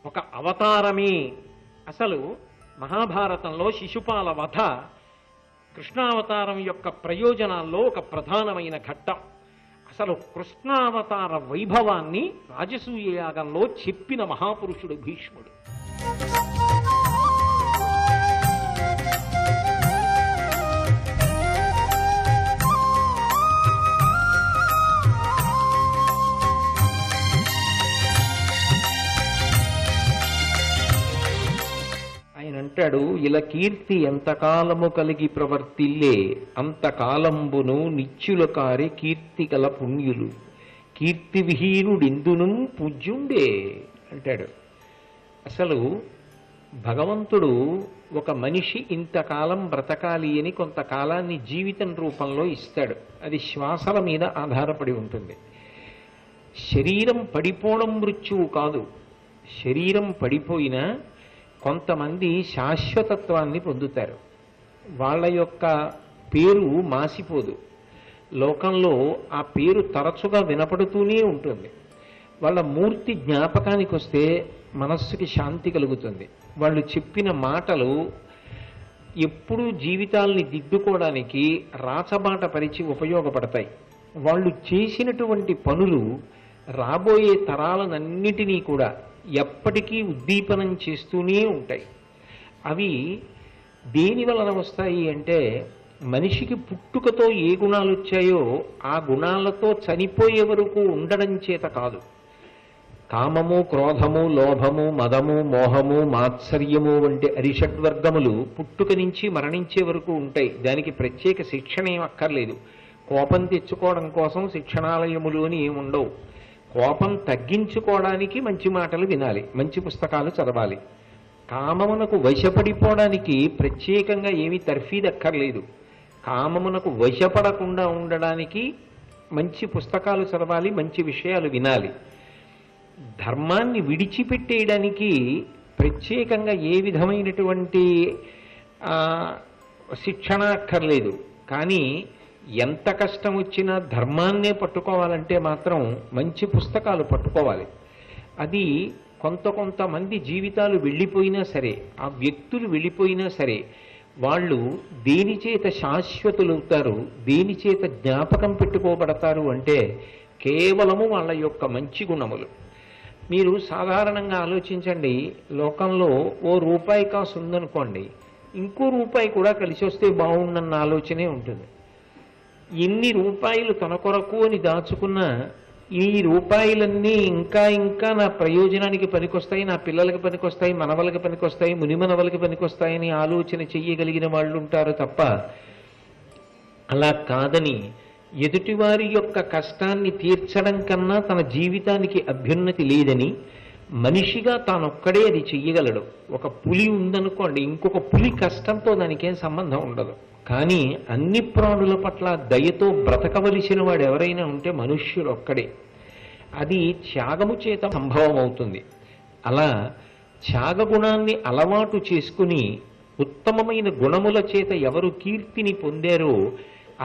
ఒక అవతారమే. అసలు మహాభారతంలో శిశుపాల వధ కృష్ణావతారం యొక్క ప్రయోజనాల్లో ఒక ప్రధానమైన ఘట్టం. అసలు కృష్ణావతార వైభవాన్ని రాజసూయ యాగంలో చెప్పిన మహాపురుషుడు భీష్ముడు. అంటాడు, ఇలా కీర్తి ఎంతకాలము కలిగి ప్రవర్తిల్లే అంతకాలంబును నిత్యుల కారి కీర్తి గల పుణ్యులు కీర్తి విహీనుడిందును పూజ్యుండే అంటాడు. అసలు భగవంతుడు ఒక మనిషి ఇంతకాలం బ్రతకాలి అని కొంతకాలాన్ని జీవితం రూపంలో ఇస్తాడు. అది శ్వాసల మీద ఆధారపడి ఉంటుంది. శరీరం పడిపోవడం మృత్యువు కాదు. శరీరం పడిపోయినా కొంతమంది శాశ్వతత్వాన్ని పొందుతారు. వాళ్ళ యొక్క పేరు మాసిపోదు. లోకంలో ఆ పేరు తరచుగా వినపడుతూనే ఉంటుంది. వాళ్ళ మూర్తి జ్ఞాపకానికి వస్తే మనస్సుకి శాంతి కలుగుతుంది. వాళ్ళు చెప్పిన మాటలు ఎప్పుడూ జీవితాల్ని దిద్దుకోవడానికి రాచబాట పరిచి ఉపయోగపడతాయి. వాళ్ళు చేసినటువంటి పనులు రాబోయే తరాలనన్నిటినీ కూడా ఎప్పటికీ ఉద్దీపనం చేస్తూనే ఉంటాయి. అవి దేని వలన వస్తాయి అంటే, మనిషికి పుట్టుకతో ఏ గుణాలు వచ్చాయో ఆ గుణాలతో చనిపోయే వరకు ఉండడం చేత కాదు. కామము, క్రోధము, లోభము, మదము, మోహము, మాత్సర్యము వంటి అరిషడ్వర్గములు పుట్టుక నుంచి మరణించే వరకు ఉంటాయి. దానికి ప్రత్యేక శిక్షణ ఏం అక్కర్లేదు. కోపం తెచ్చుకోవడం కోసం శిక్షణాలయములు అని ఏముండవు. కోపం తగ్గించుకోవడానికి మంచి మాటలు వినాలి, మంచి పుస్తకాలు చదవాలి. కామమునకు వశపడిపోవడానికి ప్రత్యేకంగా ఏమీ తర్ఫీదు అక్కర్లేదు. కామమునకు వశపడకుండా ఉండడానికి మంచి పుస్తకాలు చదవాలి, మంచి విషయాలు వినాలి. ధర్మాన్ని విడిచిపెట్టేయడానికి ప్రత్యేకంగా ఏ విధమైనటువంటి శిక్షణ అక్కర్లేదు. కానీ ఎంత కష్టం వచ్చినా ధర్మాన్నే పట్టుకోవాలంటే మాత్రం మంచి పుస్తకాలు పట్టుకోవాలి. అది కొంతమంది జీవితాలు వెళ్ళిపోయినా సరే, ఆ వ్యక్తులు వెళ్ళిపోయినా సరే, వాళ్ళు దేని చేత శాశ్వతులవుతారు, దేని చేత జ్ఞాపకం పెట్టుకోబడతారు అంటే కేవలము వాళ్ళ యొక్క మంచి గుణములు. మీరు సాధారణంగా ఆలోచించండి, లోకంలో ఓ రూపాయి కాసు ఉందనుకోండి, ఇంకో రూపాయి కూడా కలిసి వస్తే బాగుండన్న ఆలోచనే ఉంటుంది. ఎన్ని రూపాయలు తన కొరకు అని దాచుకున్నా ఈ రూపాయలన్నీ ఇంకా ఇంకా నా ప్రయోజనానికి పనికొస్తాయి, నా పిల్లలకి పనికొస్తాయి, మనవలకి పనికొస్తాయి, మునిమనవలకి పనికొస్తాయని ఆలోచన చెయ్యగలిగిన వాళ్ళు ఉంటారు తప్ప, అలా కాదని ఎదుటివారి యొక్క కష్టాన్ని తీర్చడం కన్నా తన జీవితానికి అభ్యున్నతి లేదని మనిషిగా తానొక్కడే అది చెయ్యగలడు. ఒక పులి ఉందనుకోండి, ఇంకొక పులి కష్టంతో దానికేం సంబంధం ఉండదు. కానీ అన్ని ప్రాణుల పట్ల దయతో బ్రతకవలసిన వాడు ఎవరైనా ఉంటే మనుష్యుడు ఒక్కడే. అది త్యాగము చేత సంభవం అవుతుంది. అలా త్యాగగుణాన్ని అలవాటు చేసుకుని ఉత్తమమైన గుణముల చేత ఎవరు కీర్తిని పొందారో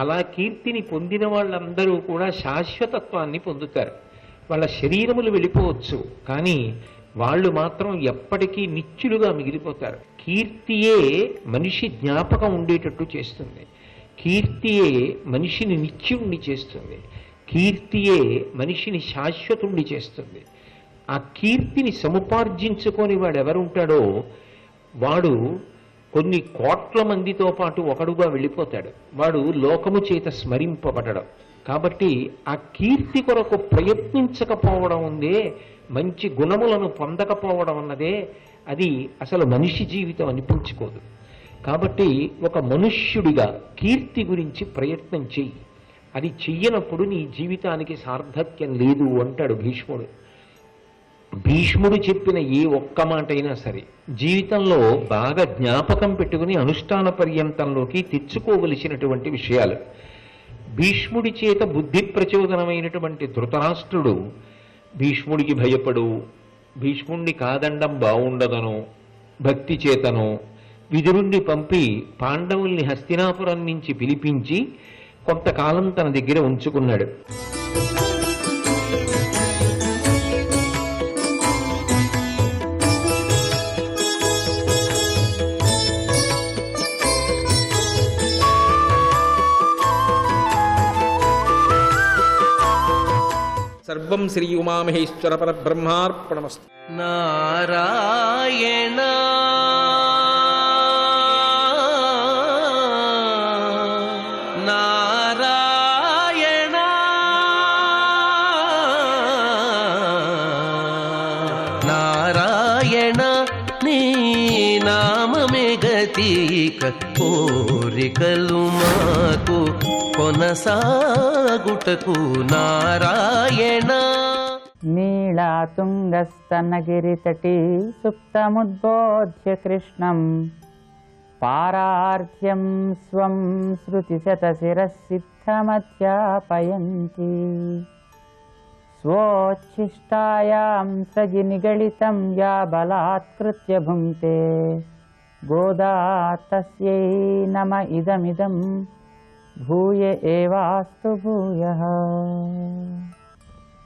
అలా కీర్తిని పొందిన వాళ్ళందరూ కూడా శాశ్వతత్వాన్ని పొందుతారు. వాళ్ళ శరీరములు వెళ్ళిపోవచ్చు, కానీ వాళ్ళు మాత్రం ఎప్పటికీ నిత్యులుగా మిగిలిపోతారు. కీర్తియే మనిషి జ్ఞాపకం ఉండేటట్టు చేస్తుంది. కీర్తియే మనిషిని నిత్యుణ్ణి చేస్తుంది. కీర్తియే మనిషిని శాశ్వతుణ్ణి చేస్తుంది. ఆ కీర్తిని సముపార్జించుకొని వాడు ఎవరుంటాడో వాడు కొన్ని కోట్ల మందితో పాటు ఒకడుగా వెళ్ళిపోతాడు. వాడు లోకము చేత స్మరింపబడడం. కాబట్టి ఆ కీర్తి కొరకు ప్రయత్నించకపోవడం ఉందే, మంచి గుణములను పొందకపోవడం అన్నదే, అది అసలు మనిషి జీవితం అనిపించుకోదు. కాబట్టి ఒక మనుష్యుడిగా కీర్తి గురించి ప్రయత్నం చెయ్యి. అది చెయ్యనప్పుడు నీ జీవితానికి సార్థక్యం లేదు అంటాడు భీష్ముడు. భీష్ముడు చెప్పిన ఏ ఒక్క మాట అయినా సరే జీవితంలో బాగా జ్ఞాపకం పెట్టుకుని అనుష్ఠాన పర్యంతంలోకి తెచ్చుకోవలసినటువంటి విషయాలు. భీష్ముడి చేత బుద్ధి ప్రచోదనమైనటువంటి ధృతరాష్ట్రుడు భీష్ముడికి భయపడు, భీష్ముడిని కాదండం బాగుండదనో భక్తి చేతనో విదురుణ్ణి పంపి పాండవుల్ని హస్తినాపురం నుంచి పిలిపించి కొంతకాలం తన దగ్గర ఉంచుకున్నాడు. సర్వం శ్రీ ఉమామహేశ్వర పరబ్రహ్మార్పణమస్తు. నారాయణ నారాయణ నారాయణ నీ నామమే గతిక కోరికలు మాకు కొనసాగుటకు నారాయణ. నీళాతుంగస్తనగిరితటీ సుప్తముద్బోధ్య కృష్ణం పారార్థ్యం స్వం శృతిశతశిరసిద్ధమధ్యాపయంతి స్వోచ్ఛిష్టాయాం సగి నిగళితం యా బలాత్కృత్య భుంక్తే గోదా తస్యై నమ ఇదమిదం భూయ ఏవాస్తు భూయః.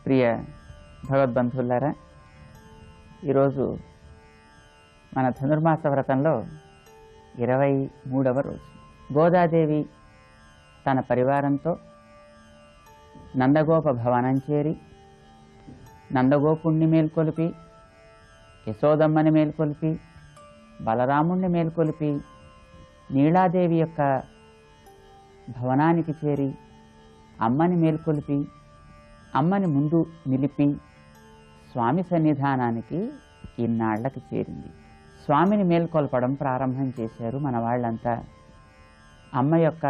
ప్రియ భగవద్బంధువులారా, ఈరోజు మన ధనుర్మాస వ్రతంలో 23వ రోజు. గోదాదేవి తన పరివారంతో నందగోప భవనం చేరి నందగోపుణ్ణి మేల్కొలిపి, యశోదమ్మని మేల్కొలిపి, బలరాముణ్ణి మేల్కొలిపి నీలాదేవి యొక్క భవనానికి చేరి అమ్మని మేల్కొలిపి అమ్మని ముందు నిలిపి స్వామి సన్నిధానానికి ఇన్నాళ్లకు చేరింది. స్వామిని మేల్కొల్పడం ప్రారంభం చేశారు మన వాళ్ళంతా అమ్మ యొక్క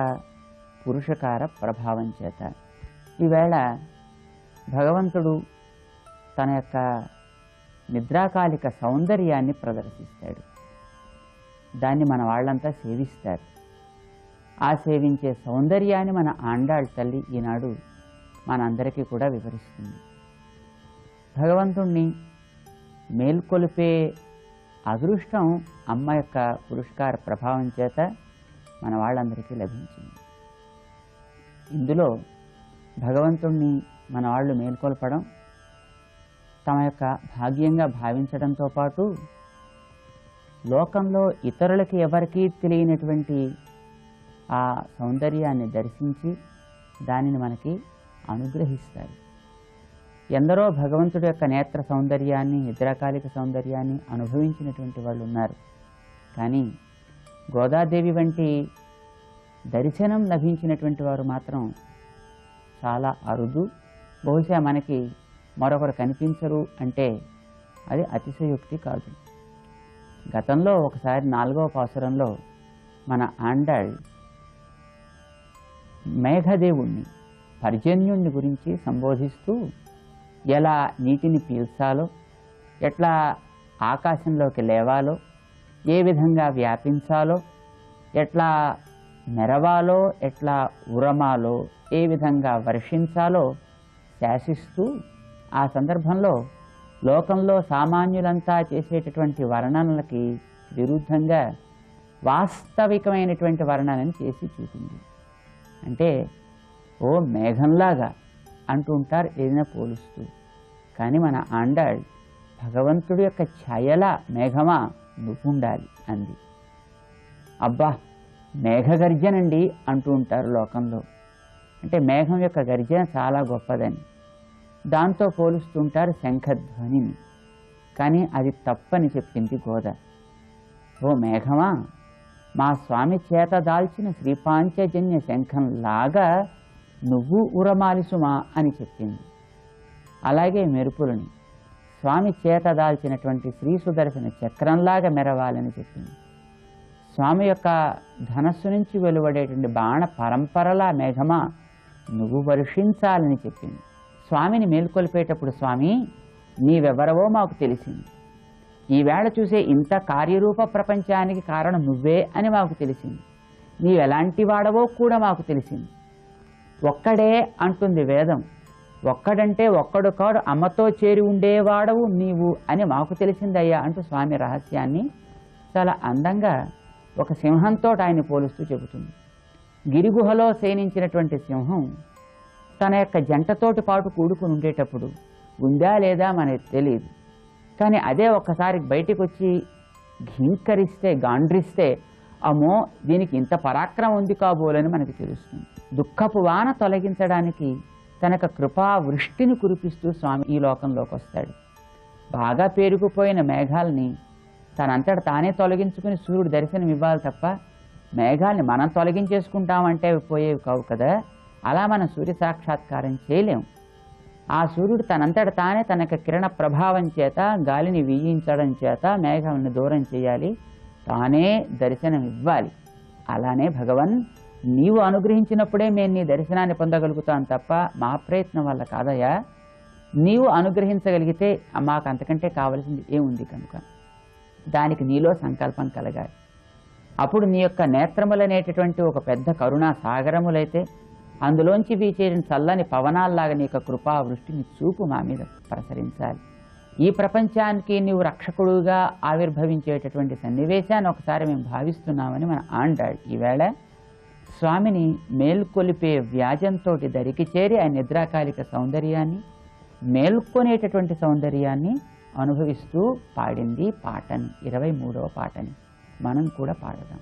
పురుషకార ప్రభావం చేత. ఈవేళ భగవంతుడు తన యొక్క నిద్రాకాలిక సౌందర్యాన్ని ప్రదర్శిస్తాడు. దాన్ని మన వాళ్ళంతా సేవిస్తారు. ఆ సేవించే సౌందర్యాన్ని మన ఆండాళ్ తల్లి ఈనాడు మనందరికీ కూడా వివరిస్తుంది. భగవంతుణ్ణి మేల్కొలిపే అదృష్టం అమ్మ యొక్క పురస్కార ప్రభావం చేత మన వాళ్ళందరికీ లభించింది. ఇందులో భగవంతుణ్ణి మన వాళ్ళు మేల్కొల్పడం తమ యొక్క భాగ్యంగా భావించడంతో పాటు లోకంలో ఇతరులకి ఎవరికీ తెలియనటువంటి ఆ సౌందర్యాన్ని దర్శించి దానిని మనకి అనుగ్రహిస్తారు. ఎందరో భగవంతుడి యొక్క నేత్ర సౌందర్యాన్ని, నిద్రాకాలిక సౌందర్యాన్ని అనుభవించినటువంటి వాళ్ళు ఉన్నారు. కానీ గోదాదేవి వంటి దర్శనం లభించినటువంటి వారు మాత్రం చాలా అరుదు. బహుశా మనకి మరొకరు కనిపించరు అంటే అది అతిశయోక్తి కాదు. గతంలో ఒకసారి 4వ పాసురంలో మన ఆండాళ్ మేఘదేవుణ్ణి, పర్జన్యుణ్ణి గురించి సంబోధిస్తూ ఎలా నీటిని పీల్చాలో, ఎట్లా ఆకాశంలోకి లేవాలో, ఏ విధంగా వ్యాపించాలో, ఎట్లా మెరవాలో, ఎట్లా ఉరమాలో, ఏ విధంగా వర్షించాలో శాసిస్తూ ఆ సందర్భంలో లోకంలో సామాన్యులంతా చేసేటటువంటి వర్ణనలకి విరుద్ధంగా వాస్తవికమైనటువంటి వర్ణనని చేసి చూపింది. అంటే ఓ మేఘంలాగా అంటూ ఉంటారు ఏదైనా పోలుస్తూ. కానీ మన ఆండాళ్ భగవంతుడి యొక్క ఛాయలా మేఘమా నువ్వుండాలి అంది. అబ్బా మేఘగర్జనండి అంటూ ఉంటారు లోకంలో. అంటే మేఘం యొక్క గర్జన చాలా గొప్పదని దాంతో పోలుస్తుంటారు శంఖధ్వనిని. కానీ అది తప్పని చెప్పింది గోద. ఓ మేఘమా, మా స్వామి చేత దాల్చిన శ్రీపాంచజన్య శంఖంలాగా నువ్వు ఉరమాలి సుమా అని చెప్పింది. అలాగే మెరుపులని స్వామి చేత దాల్చినటువంటి శ్రీ సుదర్శన చక్రంలాగా మెరవాలని చెప్పింది. స్వామి యొక్క ధనస్సు నుంచి వెలువడేటువంటి బాణ పరంపరలా మేఘమా నువ్వు వర్షించాలని చెప్పింది. స్వామిని మేల్కొల్పేటప్పుడు స్వామి నీవెవరవో మాకు తెలిసింది, ఈవేళ చూసే ఇంత కార్యరూప ప్రపంచానికి కారణం నువ్వే అని మాకు తెలిసింది, నీవెలాంటి వాడవో కూడా మాకు తెలిసింది. ఒక్కడే అంటుంది వేదం, ఒక్కడంటే ఒక్కడు కాడు, అమ్మతో చేరి ఉండేవాడవు నీవు అని మాకు తెలిసిందయ్యా అంటూ స్వామి రహస్యాన్ని చాలా అందంగా ఒక సింహంతో ఆయన పోలుస్తూ చెబుతుంది. గిరిగుహలో శయనించినటువంటి సింహం తన యొక్క జంటతోటి పాటు కూడుకుని ఉండేటప్పుడు ఉందా లేదా మనకి తెలియదు. కానీ అదే ఒక్కసారి బయటికి వచ్చి ఘీంకరిస్తే, గాండ్రిస్తే అమ్మో దీనికి ఇంత పరాక్రమం ఉంది కాబోలని మనకు తెలుస్తుంది. దుఃఖపు వాన తొలగించడానికి తనక కృపా వృష్టిని కురిపిస్తూ స్వామి ఈ లోకంలోకి వస్తాడు. బాగా పేరుకుపోయిన మేఘాలని తనంతట తానే తొలగించుకుని సూర్యుడు దర్శనం ఇవ్వాలి తప్ప మేఘాలని మనం తొలగించేసుకుంటామంటే అవి పోయేవి కావు కదా. అలా మనం సూర్య సాక్షాత్కారం చేయలేం. ఆ సూర్యుడు తనంతట తానే తనకు కిరణ ప్రభావం చేత, గాలిని వీయించడం చేత మేఘాలను దూరం చేయాలి, తానే దర్శనం ఇవ్వాలి. అలానే భగవన్ నీవు అనుగ్రహించినప్పుడే మేము నీ దర్శనాన్ని పొందగలుగుతాం తప్ప మా ప్రయత్నం వల్ల కాదయ్యా. నీవు అనుగ్రహించగలిగితే మాకు అంతకంటే కావలసింది ఏముంది కనుక దానికి నీలో సంకల్పం కలగాలి. అప్పుడు నీ యొక్క నేత్రములనేటటువంటి ఒక పెద్ద కరుణా సాగరములైతే అందులోంచి వీచేసిన చల్లని పవనాల్లాగా నీ యొక్క కృపా వృష్టిని చూపు మా మీద ప్రసరించాలి. ఈ ప్రపంచానికి నీవు రక్షకుడుగా ఆవిర్భవించేటటువంటి సన్నివేశాన్ని ఒకసారి మేము భావిస్తున్నామని మన ఆండాళ్ ఈవేళ స్వామిని మేల్కొలిపే వ్యాజంతో దరికి చేరి ఆ నిద్రాకాలిక సౌందర్యాన్ని, మేల్కొనేటటువంటి సౌందర్యాన్ని అనుభవిస్తూ పాడింది పాటని, 23వ పాటని మనం కూడా పాడదాం.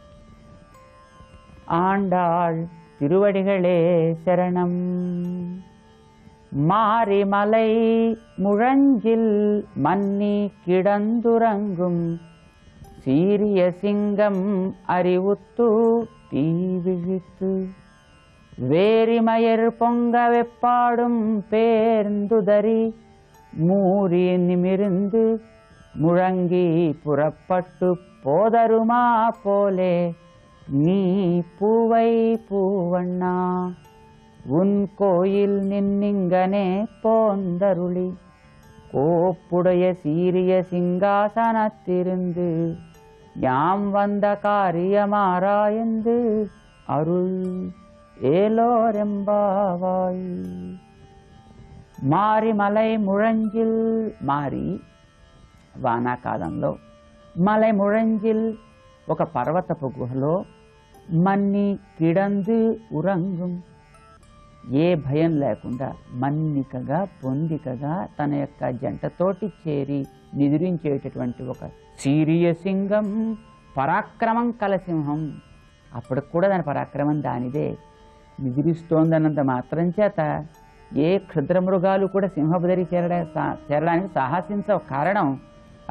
ఆండాళ్ తిరువడిகளே శరణం. மாரிமலை முழஞ்சில் மன்னி கிடந்துறங்கும் சீரிய சிங்கம் அறிவுத்து தீ விழித்து வேரிமயர் பொங்க வெப்பாடும் பேர்ந்துதறி மூறி நிமிர்ந்து முழங்கி புறப்பட்டு போதருமா போலே நீ பூவை பூவண்ணா உன் கோயில் நின்னிங்கனே போந்தருளி கோப்புடைய சீரிய சிங்காசனத்திருந்து யாம் வந்த காரியமாராய்ந்து அருள் ஏலோரெம்பாவாய். మారి మలై ముഴഞ്ചിల్, మారి వానాకాలంలో, మలై ముഴഞ്ചിల్ ఒక పర్వతపు గుహలో, మన్ని కిడందు ఉరంగం ఏ భయం లేకుండా మన్నికగా పొందికగా తన యొక్క జంటతోటి చేరి నిద్రించేటటువంటి ఒక సీరియసింగం, పరాక్రమం కలసింహం. అప్పటికి కూడా దాని పరాక్రమం దానిదే. నిద్రిస్తోందన్నంత మాత్రం చేత ఏ క్షుద్ర మృగాలు కూడా సింహపు దరి చేరడానికి సాహసించవు. కారణం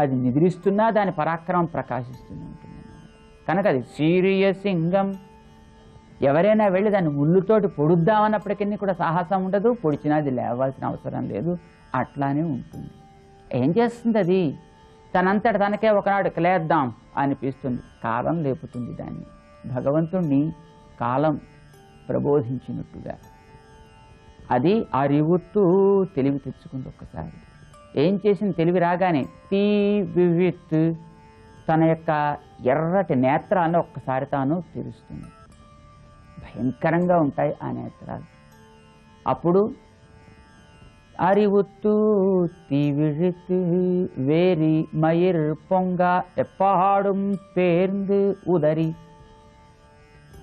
అది నిద్రిస్తున్నా దాని పరాక్రమం ప్రకాశిస్తూనే ఉంటుంది. కనుక అది సీరియసింగం. ఎవరైనా వెళ్ళి దాన్ని ముళ్ళుతోటి పొడుద్దామన్నప్పటికీ కూడా సాహసం ఉండదు, పొడిచినా అది లేవాల్సిన అవసరం లేదు, అట్లానే ఉంటుంది. ఏం చేస్తుంది అది? తనంతట తనకే ఒకనాడు లేద్దాం అనిపిస్తుంది, కాలం లేపుతుంది దాన్ని. భగవంతుణ్ణి కాలం ప్రబోధించినట్టుగా అది అరివుతూ తెలివి తెచ్చుకుంది. ఒక్కసారి ఏం చేసింది? తెలివి రాగానే తీ వివిత్ తన యొక్క ఎర్రటి నేత్రాలను ఒక్కసారి తాను తెరుస్తుంది. భయంకరంగా ఉంటాయి ఆ నేత్రాలు. అప్పుడు அறிவுத்து தீவிழித்து வேரி மயிர் పొంగ ఎప్పాడుం పేర్ந்து ఉదరి.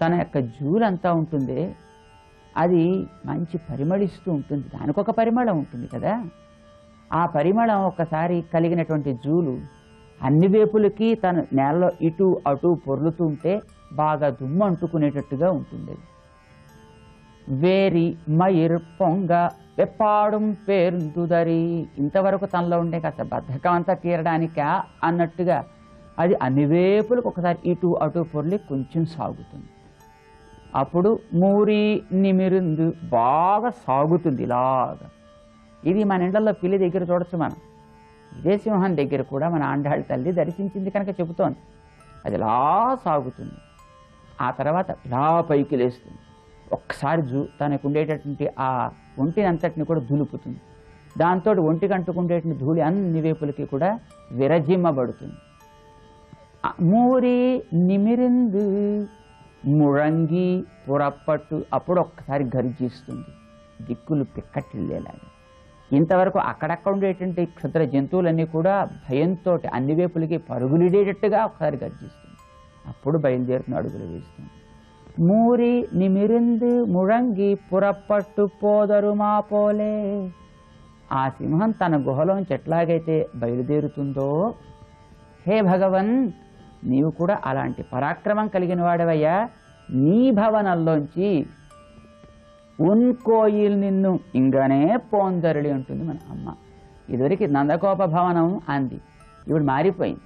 తన యొక్క జూలంతా ఉంటుంది, అది మంచి పరిమళిస్తూ ఉంటుంది. దానికొక పరిమళం ఉంటుంది కదా. ఆ పరిమళం ఒక్కసారి కలిగినటువంటి జూలు అన్ని వైపులకి తన నేలలో ఇటు అటు పొర్లుతూ ఉంటే బాగా దుమ్ము అంటుకునేటట్టుగా ఉంటుంది. వేరి మయిర్ పొంగ వెప్పాడుం పేరుందుదరి. ఇంతవరకు తనలో ఉండే కాస్త బద్ధకం అంతా తీరడానికా అన్నట్టుగా అది అన్ని వైపులకు ఒకసారి ఇటు అటు పొర్లి కొంచెం సాగుతుంది. అప్పుడు మూరి నిమిరిందు బాగా సాగుతుంది ఇలాగా. ఇది మన ఇండ్లలో పిల్లి దగ్గర చూడొచ్చు మనం. ఇదే సింహం దగ్గర కూడా మన ఆండాళ్ళ తల్లి దర్శించింది కనుక చెబుతోంది. అది ఇలా సాగుతుంది. ఆ తర్వాత ఇలా పైకి లేస్తుంది. ఒక్కసారి తనకు ఉండేటటువంటి ఆ ఒంటిని అంతటిని కూడా దులుపుతుంది. దాంతో ఒంటికి అంటుకుండేటువంటి ధూళి అన్ని వైపులకి కూడా విరజిమ్మబడుతుంది. మూరి నిమిరిందు ముഴంగి పురప్పట్టు. అప్పుడు ఒక్కసారి గర్జిస్తుంది, దిక్కులు పిక్కటిల్లేలాగా. ఇంతవరకు అక్కడక్కడ ఉండేటువంటి క్షుద్ర జంతువులన్నీ కూడా భయంతో అన్ని వైపులకి పరుగులిడేటట్టుగా ఒకసారి గర్జిస్తుంది. అప్పుడు బయలుదేరుతున్న అడుగులు వేస్తుంది. మూరి నిమిరిందు ముഴంగి పురప్పట్టు పోదరు మా పోలే. ఆ సింహం తన గుహలోంచి ఎట్లాగైతే బయలుదేరుతుందో, హే భగవన్, నీవు కూడా అలాంటి పరాక్రమం కలిగిన వాడవయ్యా. నీ భవనంలోంచి ఉన్కోయిల్ నిన్ను ఇంగానే పోందరళి ఉంటుంది మన అమ్మ. ఇదివరకు నందకోప భవనం అంది, ఇప్పుడు మారిపోయింది,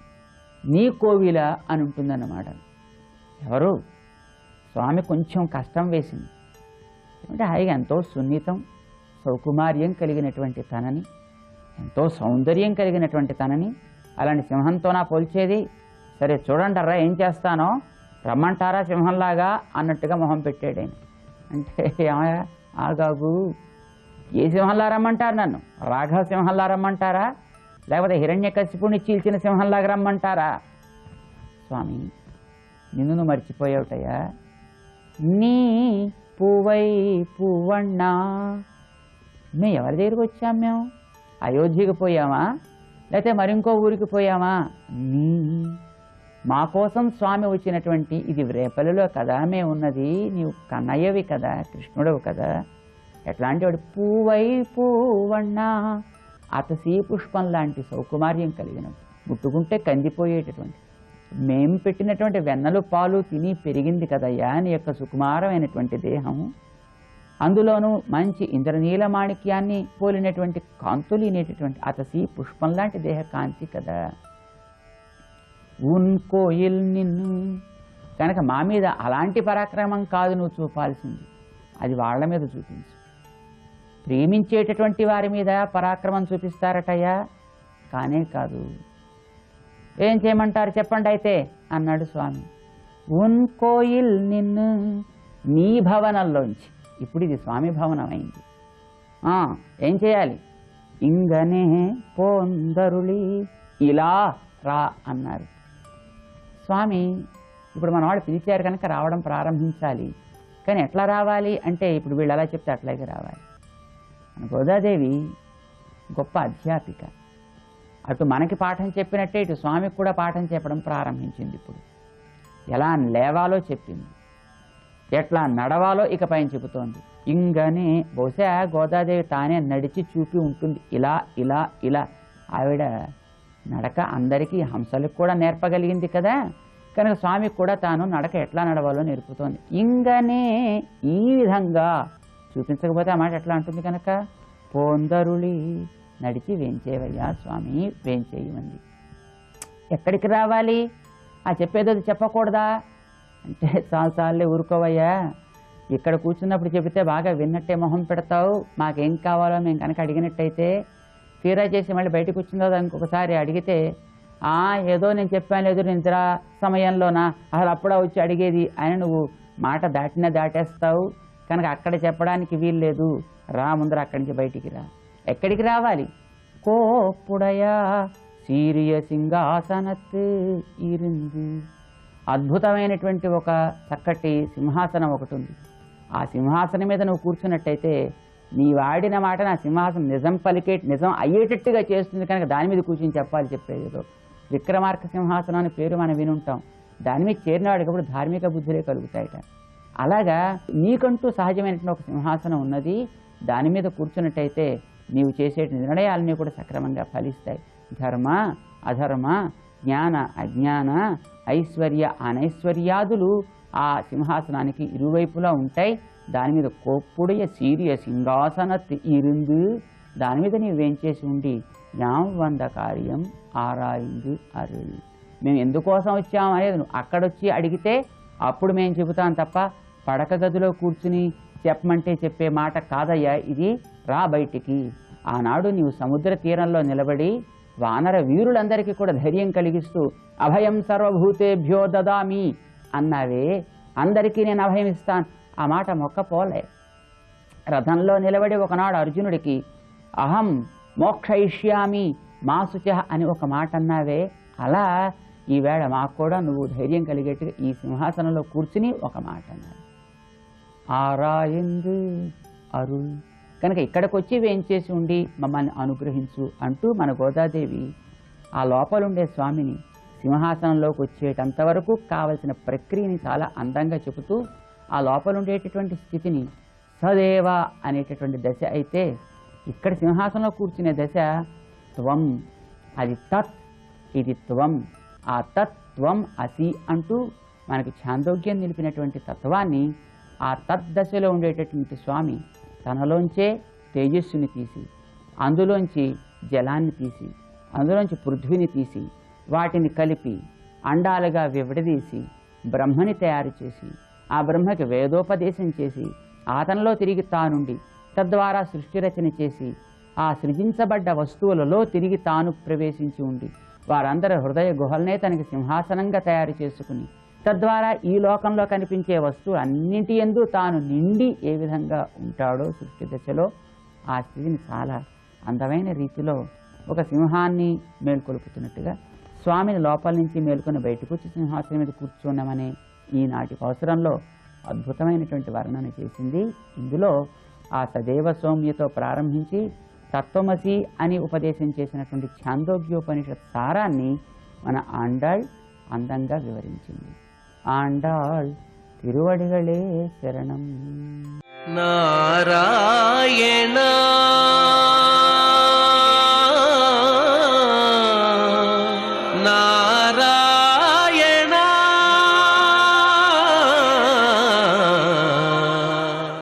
నీ కోవిల అని ఉంటుందన్నమాట. ఎవరు? స్వామి కొంచెం కష్టం వేసింది. అంటే హాయిగా ఎంతో సున్నితం సౌకుమార్యం కలిగినటువంటి తనని, ఎంతో సౌందర్యం కలిగినటువంటి తనని అలాంటి సింహంతోనా పోల్చేది? సరే చూడండి ఏం చేస్తానో, రమ్మంటారా సింహంలాగా అన్నట్టుగా మొహం పెట్టాడు ఆయన. అంటే ఏమయ్యా ఆగాగు, ఏ సింహంలా రమ్మంటారు నన్ను? రాఘవ సింహంలా రమ్మంటారా, లేకపోతే హిరణ్యకశిపుణ్ణి చీల్చిన సింహంలాగా రమ్మంటారా? స్వామి, నిన్ను నువ్వు మర్చిపోయావుటయ్యా. నీ పువ్వై పువ్వన్నా. మేము ఎవరి దగ్గరికి వచ్చాం? మేము అయోధ్యకి పోయామా, లేకపోతే మరింకో ఊరికి పోయామా? నీ మా కోసం స్వామి వచ్చినటువంటి ఇది రేపల్లిలో కదా మేము ఉన్నది. నీవు కన్నయ్యవి కదా, కృష్ణుడవు కదా. ఎట్లాంటి వాడు? పువ్వై పువ్వన్నా. అతసీ పుష్పం లాంటి సౌకుమార్యం కలిగిన, ముట్టుకుంటే కందిపోయేటటువంటి, మేం పెట్టినటువంటి వెన్నలు పాలు తిని పెరిగింది కదయ్యా నీ యొక్క సుకుమారమైనటువంటి దేహం. అందులోనూ మంచి ఇంద్రనీల మాణిక్యాన్ని పోలినటువంటి కాంతులినేటటువంటి అతసీ పుష్పం లాంటి దేహ కాంతి కదా. ఉన్కోయిల్ నిన్ను. కనుక మా మీద అలాంటి పరాక్రమం కాదు నువ్వు చూపాల్సింది, అది వాళ్ళ మీద చూపించు. ప్రేమించేటటువంటి వారి మీద పరాక్రమం చూపిస్తారటయ్యా, కానే కాదు. ఏం చేయమంటారు చెప్పండి అయితే అన్నాడు స్వామి. ఉన్కోయిల్ నిన్ను, నీ భవనంలోంచి. ఇప్పుడు ఇది స్వామి భవనం అయింది. ఏం చేయాలి? ఇంగనే పోందరుళి, ఇలా రా అన్నారు స్వామి. ఇప్పుడు మన వాడు పిలిచారు కనుక రావడం ప్రారంభించాలి. కానీ ఎట్లా రావాలి అంటే ఇప్పుడు వీళ్ళు ఎలా చెప్తే అట్లాగే రావాలి. మన గోదాదేవి గొప్ప అధ్యాపిక. అటు మనకి పాఠం చెప్పినట్టే ఇటు స్వామికి కూడా పాఠం చెప్పడం ప్రారంభించింది. ఇప్పుడు ఎలా లేవాలో చెప్పింది, ఎట్లా నడవాలో ఇక పైన చెబుతోంది. ఇంకనే బహుశా గోదాదేవి తానే నడిచి చూపి ఉంటుంది. ఇలా ఇలా ఇలా ఆవిడ నడక అందరికీ హంసలకు కూడా నేర్పగలిగింది కదా, కనుక స్వామికి కూడా తాను నడక ఎట్లా నడవాలో నేర్పుతోంది. ఇంకనే ఈ విధంగా చూపించకపోతే ఆ మాట ఎట్లా ఉంటుంది కనుక, పోందరుళి నడిచి వేంచేవయ్యా స్వామి వేంచేయమంది. ఎక్కడికి రావాలి, ఆ చెప్పేది చెప్పకూడదా అంటే, చాలాసార్లే ఊరుకోవయ్యా, ఇక్కడ కూర్చున్నప్పుడు చెబితే బాగా విన్నట్టే మొహం పెడతావు, మాకేం కావాలో మేము కనుక అడిగినట్టయితే తీరా చేసి మళ్ళీ బయటకు వచ్చిన తర్వాత ఇంకొకసారి అడిగితే, ఏదో నేను చెప్పాను లేదు నిద్ర సమయంలోనా అసలు అప్పుడా వచ్చి అడిగేది అని నువ్వు మాట దాటేస్తావు, కనుక అక్కడ చెప్పడానికి వీలు లేదు, రా ముందర అక్కడి నుంచి బయటికి రా. ఎక్కడికి రావాలి, కోప్పుడయా సీరియ సింహాసనత్ ఇరింది. అద్భుతమైనటువంటి ఒక చక్కటి సింహాసనం ఒకటి ఉంది. ఆ సింహాసనం మీద నువ్వు కూర్చున్నట్టయితే నీ వాడిన మాట నా సింహాసనం నిజం అయ్యేటట్టుగా చేస్తుంది, కనుక దాని మీద కూర్చుని చెప్పేది ఏదో. విక్రమార్క సింహాసనం అనే పేరు మనం వినుంటాం. దాని మీద చేరినవాడికి అప్పుడు ధార్మిక బుద్ధులే కలుగుతాయట. అలాగా నీకంటూ సహజమైనటువంటి ఒక సింహాసనం ఉన్నది, దాని మీద కూర్చున్నట్టయితే నీవు చేసే నిర్ణయాలన్నీ కూడా సక్రమంగా ఫలిస్తాయి. ధర్మ అధర్మ, జ్ఞాన అజ్ఞాన, ఐశ్వర్య అనైశ్వర్యాదులు ఆ సింహాసనానికి ఇరువైపులా ఉంటాయి. దాని మీద కోప్పుడయ సీరియ సింహాసనత్ ఇరుందు, దాని మీద నీవు వేంచేసి ఉండి యాం వంద కార్యం ఆరాయిందు అరుల్. మేము ఎందుకోసం వచ్చాం అనేది నువ్వు అక్కడొచ్చి అడిగితే అప్పుడు మేము చెబుతాం తప్ప పడక గదిలో కూర్చుని చెప్పమంటే చెప్పే మాట కాదయ్యా ఇది, రా బయటికి. ఆనాడు నీవు సముద్ర తీరంలో నిలబడి వానర వీరులందరికీ కూడా ధైర్యం కలిగిస్తూ అభయం సర్వభూతేభ్యో దదామి అన్నావే, అందరికీ నేను అభయం ఇస్తాను, ఆ మాట మొక్కపోలే. రథంలో నిలబడి ఒకనాడు అర్జునుడికి అహం మోక్షయిష్యామి మాసుచ అని ఒక మాట అన్నావే, అలా ఈవేళ మాకు కూడా నువ్వు ధైర్యం కలిగేట్టుగా ఈ సింహాసనంలో కూర్చుని ఒక మాట అన్నారు. ఆరాయిందు అరుల్, కనుక ఇక్కడికి వచ్చి వేంచేసి ఉండి మమ్మల్ని అనుగ్రహించు అంటూ మన గోదాదేవి ఆ లోపలుండే స్వామిని సింహాసనంలోకి వచ్చేటంతవరకు కావలసిన ప్రక్రియని చాలా అందంగా చెబుతూ ఆ లోపలుండేటటువంటి స్థితిని సదేవ అనేటటువంటి దశ అయితే, ఇక్కడ సింహాసనంలో కూర్చునే దశ త్వం, అది తత్, ఇది త్వం. ఆ తత్వం అసి అంటూ మనకి ఛాందోగ్యం నిలిపినటువంటి తత్వాన్ని ఆ తద్దశలో ఉండేటటువంటి స్వామి తనలోంచే తేజస్సుని తీసి, అందులోంచి జలాన్ని తీసి, అందులోంచి పృథ్వీని తీసి, వాటిని కలిపి అండాలుగా విడదీసి బ్రహ్మని తయారు చేసి, ఆ బ్రహ్మకి వేదోపదేశం చేసి, ఆతనలో తిరిగి తానుండి తద్వారా సృష్టి రచన చేసి, ఆ సృజించబడ్డ వస్తువులలో తిరిగి తాను ప్రవేశించి ఉండి వారందరి హృదయ గుహల్నే తనకి సింహాసనంగా తయారు చేసుకుని, తద్వారా ఈ లోకంలో కనిపించే వస్తువులు అన్నింటి యందు తాను నిండి ఏ విధంగా ఉంటాడో సృష్టి దశలో, ఆ స్థితిని చాలా అందమైన రీతిలో ఒక సింహాన్ని మేల్కొలుపుతున్నట్టుగా స్వామిని లోపల నుంచి మేల్కొని బయటకు వచ్చి సింహాసనం మీద కూర్చున్నామనే ఈనాటి అవసరంలో అద్భుతమైనటువంటి వర్ణన చేసింది. ఇందులో ఆ సదేవ సౌమ్యతో ప్రారంభించి తత్వమసి అని ఉపదేశం చేసినటువంటి ఛాందోగ్యోపనిషత్ సారాన్ని మన ఆండాళ్ అందంగా వివరించింది. ఆండాళ్ తిరువడిగళే శరణం. నారాయణ